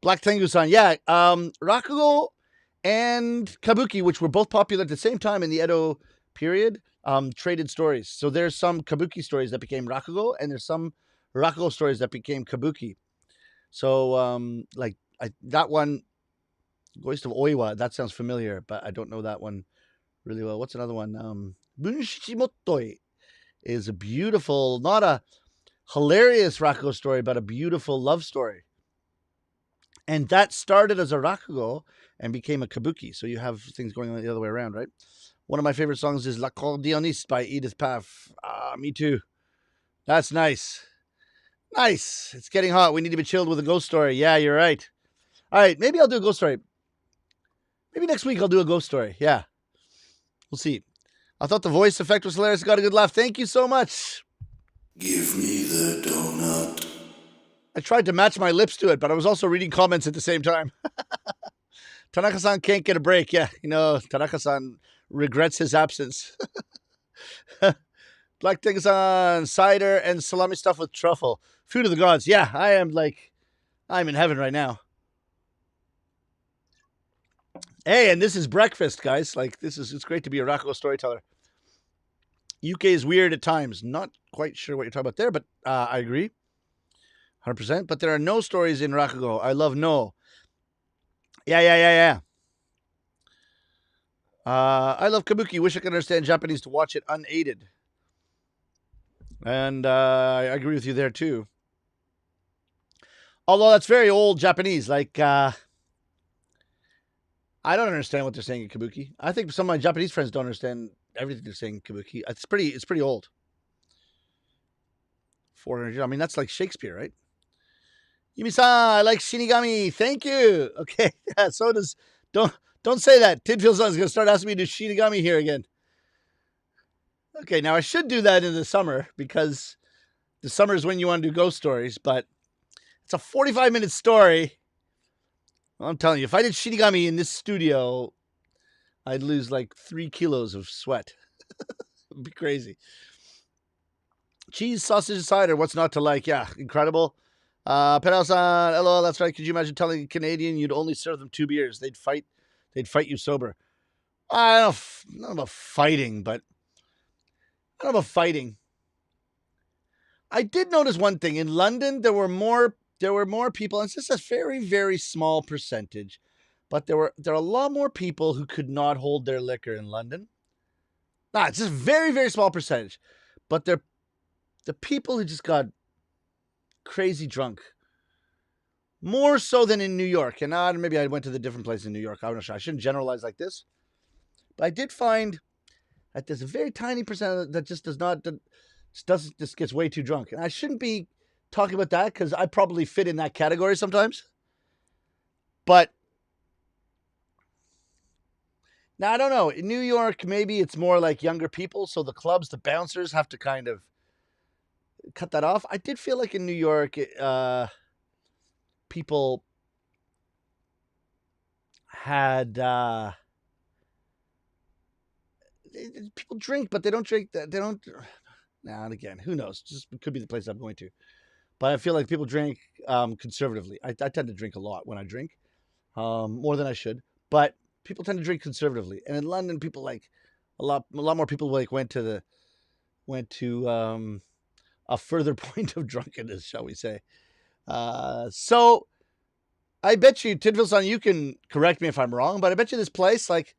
Black Tengu-san, yeah. Rakugo and kabuki, which were both popular at the same time in the Edo period, traded stories. So there's some kabuki stories that became Rakugo, and there's some Rakugo stories that became kabuki. So, that one, Ghost of Oiwa, that sounds familiar, but I don't know that one really well. What's another one? Bunshichimotoi is a beautiful, not a hilarious Rakugo story, but a beautiful love story. And that started as a Rakugo and became a kabuki. So you have things going on the other way around, right? One of my favorite songs is L'accordéoniste by Edith Piaf. Me too. That's nice. Nice. It's getting hot. We need to be chilled with a ghost story. Yeah, you're right. All right, maybe I'll do a ghost story. Maybe next week I'll do a ghost story. Yeah. We'll see. I thought the voice effect was hilarious. Got a good laugh. Thank you so much. Give me the donut. I tried to match my lips to it, but I was also reading comments at the same time. Tanaka-san can't get a break. Yeah, Tanaka-san regrets his absence. Black Tengu-san, cider and salami stuff with truffle. Food of the gods. Yeah, I'm in heaven right now. Hey, and this is breakfast, guys. It's great to be a Rakugo storyteller. UK is weird at times. Not quite sure what you're talking about there, but I agree. 100%. But there are no stories in Rakugo. I love no. Yeah. I love kabuki. Wish I could understand Japanese to watch it unaided. And I agree with you there too. Although that's very old Japanese. Like, I don't understand what they're saying in kabuki. I think some of my Japanese friends don't understand everything they're saying in kabuki. It's pretty old. 400 years. I mean, that's like Shakespeare, right? Yumi-san, I like Shinigami. Thank you. Okay. Yeah, so does don't say that. Tidfield-san is going to start asking me to do Shinigami here again. Okay, now I should do that in the summer because the summer is when you want to do ghost stories, but it's a 45-minute story. Well, I'm telling you, if I did Shinigami in this studio, I'd lose like 3 kilos of sweat. It'd be crazy. Cheese, sausage, cider. What's not to like? Yeah, incredible. Pedal-san, LOL, that's right. Could you imagine telling a Canadian you'd only serve them 2 beers? They'd fight you sober. I don't know about fighting, but I don't know about fighting. I did notice one thing. In London, there were more people, and it's just a very, very small percentage, but there are a lot more people who could not hold their liquor in London. It's just a very, very small percentage. But they're the people who just got crazy drunk. More so than in New York. And maybe I went to the different place in New York. I'm not sure. I shouldn't generalize like this. But I did find that there's a very tiny percent that just just gets way too drunk. And I shouldn't be talking about that because I probably fit in that category sometimes. But now I don't know. In New York, maybe it's more like younger people. So the clubs, the bouncers have to kind of cut that off. I did feel like in New York, people had people drink, but they don't drink. They don't. Now and again, who knows? Just could be the place I'm going to. But I feel like people drink conservatively. I tend to drink a lot when I drink, more than I should. But people tend to drink conservatively. And in London, people like a lot more people like went to a further point of drunkenness, shall we say? So I bet you, Tidfield-san, you can correct me if I'm wrong, but I bet you this place, like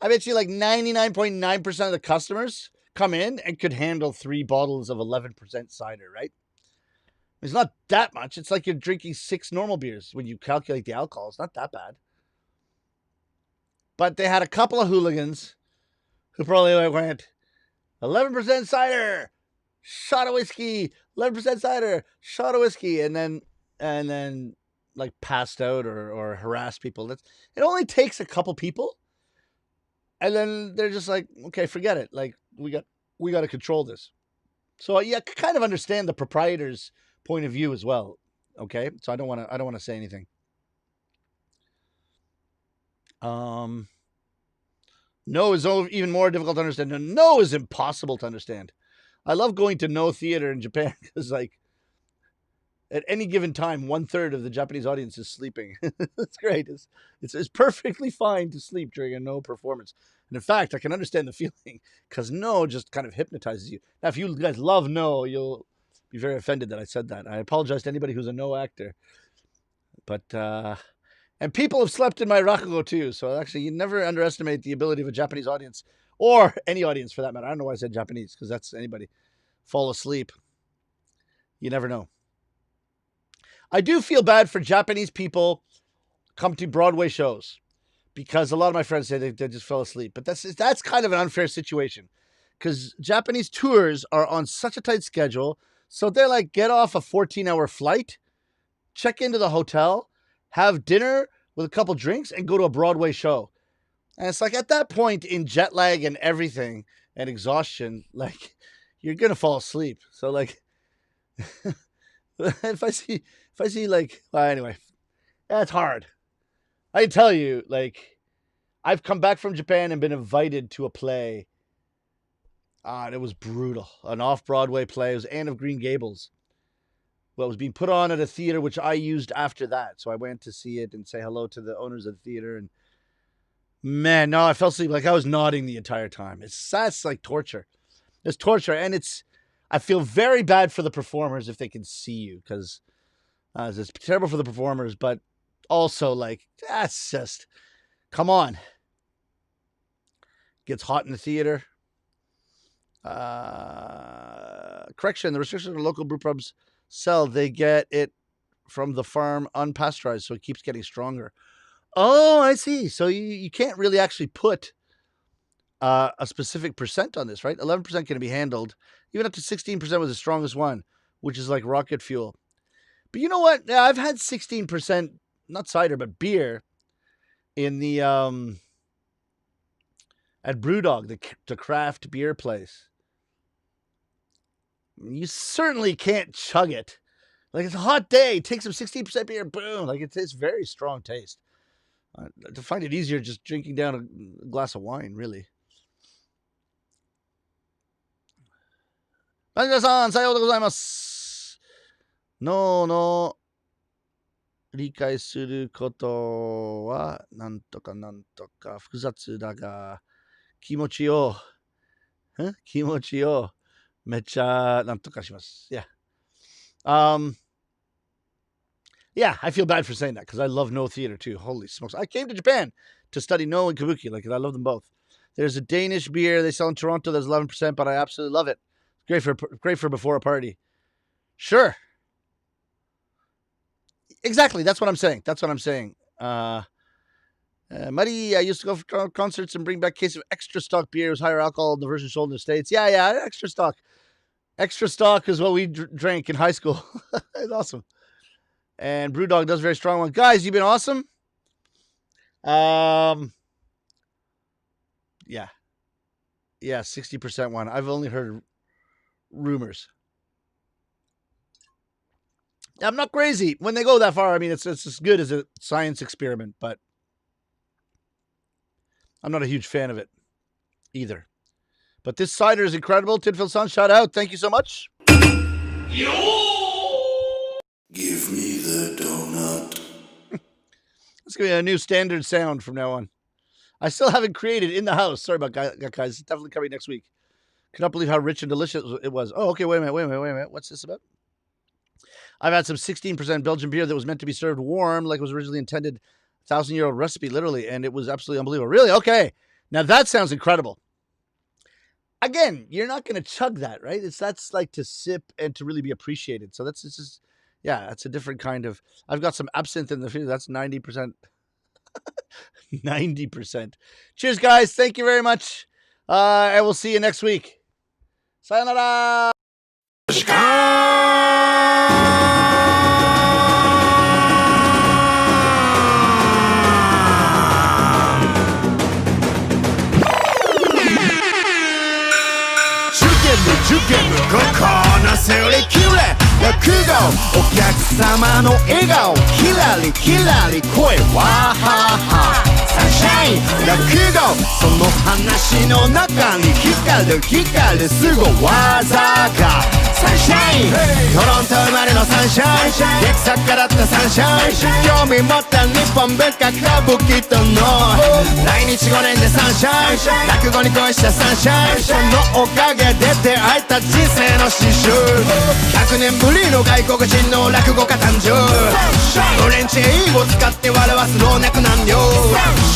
99.9% of the customers come in and could handle 3 bottles of 11% cider, right? It's not that much. It's like you're drinking 6 normal beers when you calculate the alcohol. It's not that bad. But they had a couple of hooligans who probably went, 11% cider, shot of whiskey, 11% cider, shot of whiskey, and then like passed out or harassed people. It only takes a couple people, and then they're just like, okay, forget it. Like we got to control this. So yeah, I kind of understand the proprietor's point of view as well. Okay, so I don't want to say anything. No is even more difficult to understand. No is impossible to understand. I love going to no theater in Japan because, like, at any given time, 1/3 of the Japanese audience is sleeping. It's great. It's perfectly fine to sleep during a no performance. And in fact, I can understand the feeling because no just kind of hypnotizes you. Now, if you guys love no, you'll be very offended that I said that. I apologize to anybody who's a no actor. But, and people have slept in my Rakugo too. So actually, you never underestimate the ability of a Japanese audience or any audience for that matter. I don't know why I said Japanese because that's anybody. Fall asleep. You never know. I do feel bad for Japanese people come to Broadway shows because a lot of my friends say they just fell asleep. But that's kind of an unfair situation because Japanese tours are on such a tight schedule. So they're like, get off a 14-hour flight, check into the hotel, have dinner with a couple drinks, and go to a Broadway show. And it's like at that point in jet lag and everything and exhaustion, like you're going to fall asleep. So like if I see like, well, anyway, that's hard. I tell you, like I've come back from Japan and been invited to a play. And it was brutal. An off-Broadway play. It was Anne of Green Gables. Well, it was being put on at a theater, which I used after that. So I went to see it and say hello to the owners of the theater. And man, no, I fell asleep. Like I was nodding the entire time. That's like torture. It's torture. And I feel very bad for the performers if they can see you because it's terrible for the performers. But also like, that's just, come on. Gets hot in the theater. correction, the restrictions on local brew pubs sell, they get it from the farm unpasteurized, so it keeps getting stronger. Oh, I see. So you can't really actually put a specific percent on this, right? 11% can be handled. Even up to 16% was the strongest one, which is like rocket fuel. But you know what? Yeah, I've had 16%, not cider, but beer in the at Brewdog, the craft beer place. You certainly can't chug it. Like, it's a hot day, take some 16% beer, boom. Like, it's very strong taste. To find it easier, just drinking down a glass of wine, really. 皆さん、さようでございます。脳の理解することはなんとか複雑だが気持ちをめっちゃなんとかします。Yeah. Yeah, I feel bad for saying that because I love No theater too. Holy smokes. I came to Japan to study No and Kabuki. Like, I love them both. There's a Danish beer they sell in Toronto that's 11%, but I absolutely love it. Great for before a party. Sure. Exactly. That's what I'm saying. Muddy, I used to go for concerts and bring back a case of extra stock beer. It was higher alcohol than the version sold in the States. Yeah, extra stock. Extra stock is what we drank in high school. It's awesome. And Brewdog does a very strong one. Guys, you've been awesome. Yeah, 60% one. I've only heard rumors. I'm not crazy when they go that far. I mean, it's as good as a science experiment, but I'm not a huge fan of it either. But this cider is incredible. Tinfield Sun, shout out. Thank you so much. Give me the donut. It's going to be a new standard sound from now on. I still haven't created in the house. Sorry about guys. It's definitely coming next week. Cannot believe how rich and delicious it was. Oh, okay. Wait a minute. What's this about? I've had some 16% Belgian beer that was meant to be served warm, like it was originally intended. 1,000-year-old recipe, literally, and it was absolutely unbelievable. Really? Okay. Now that sounds incredible. Again, you're not going to chug that, right? That's like to sip and to really be appreciated. So that's just, yeah, that's a different kind of. I've got some absinthe in the freezer. That's 90%. 90%. Cheers, guys. Thank you very much. And we'll see you next week. Sayonara. 受験ここのすり切れ落語お客様の笑顔キラリキラリ声わははサンシャイン落語その話の中に光るすご技がサンシャイントロント生まれのサンシャイン劇作家だったサンシャイン興味持った日本文化歌舞伎との来日5年でサンシャイン落語に恋したサンシャインそのおかげで出会えた人生の詩集100年ぶりの外国人の落語家誕生フレンチ英語使って笑わす老若男女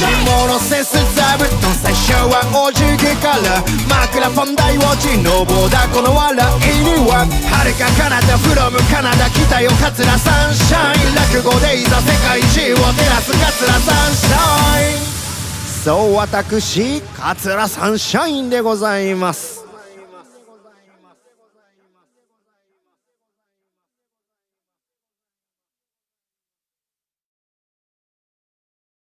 下のセンス座布団最初はお辞儀から枕本題落ちのぼだこの笑いにははるか彼方フロムカナダ来たよ桂サンシャイン落語でいざ世界中を照らす桂サンシャインそう私桂サンシャインでございます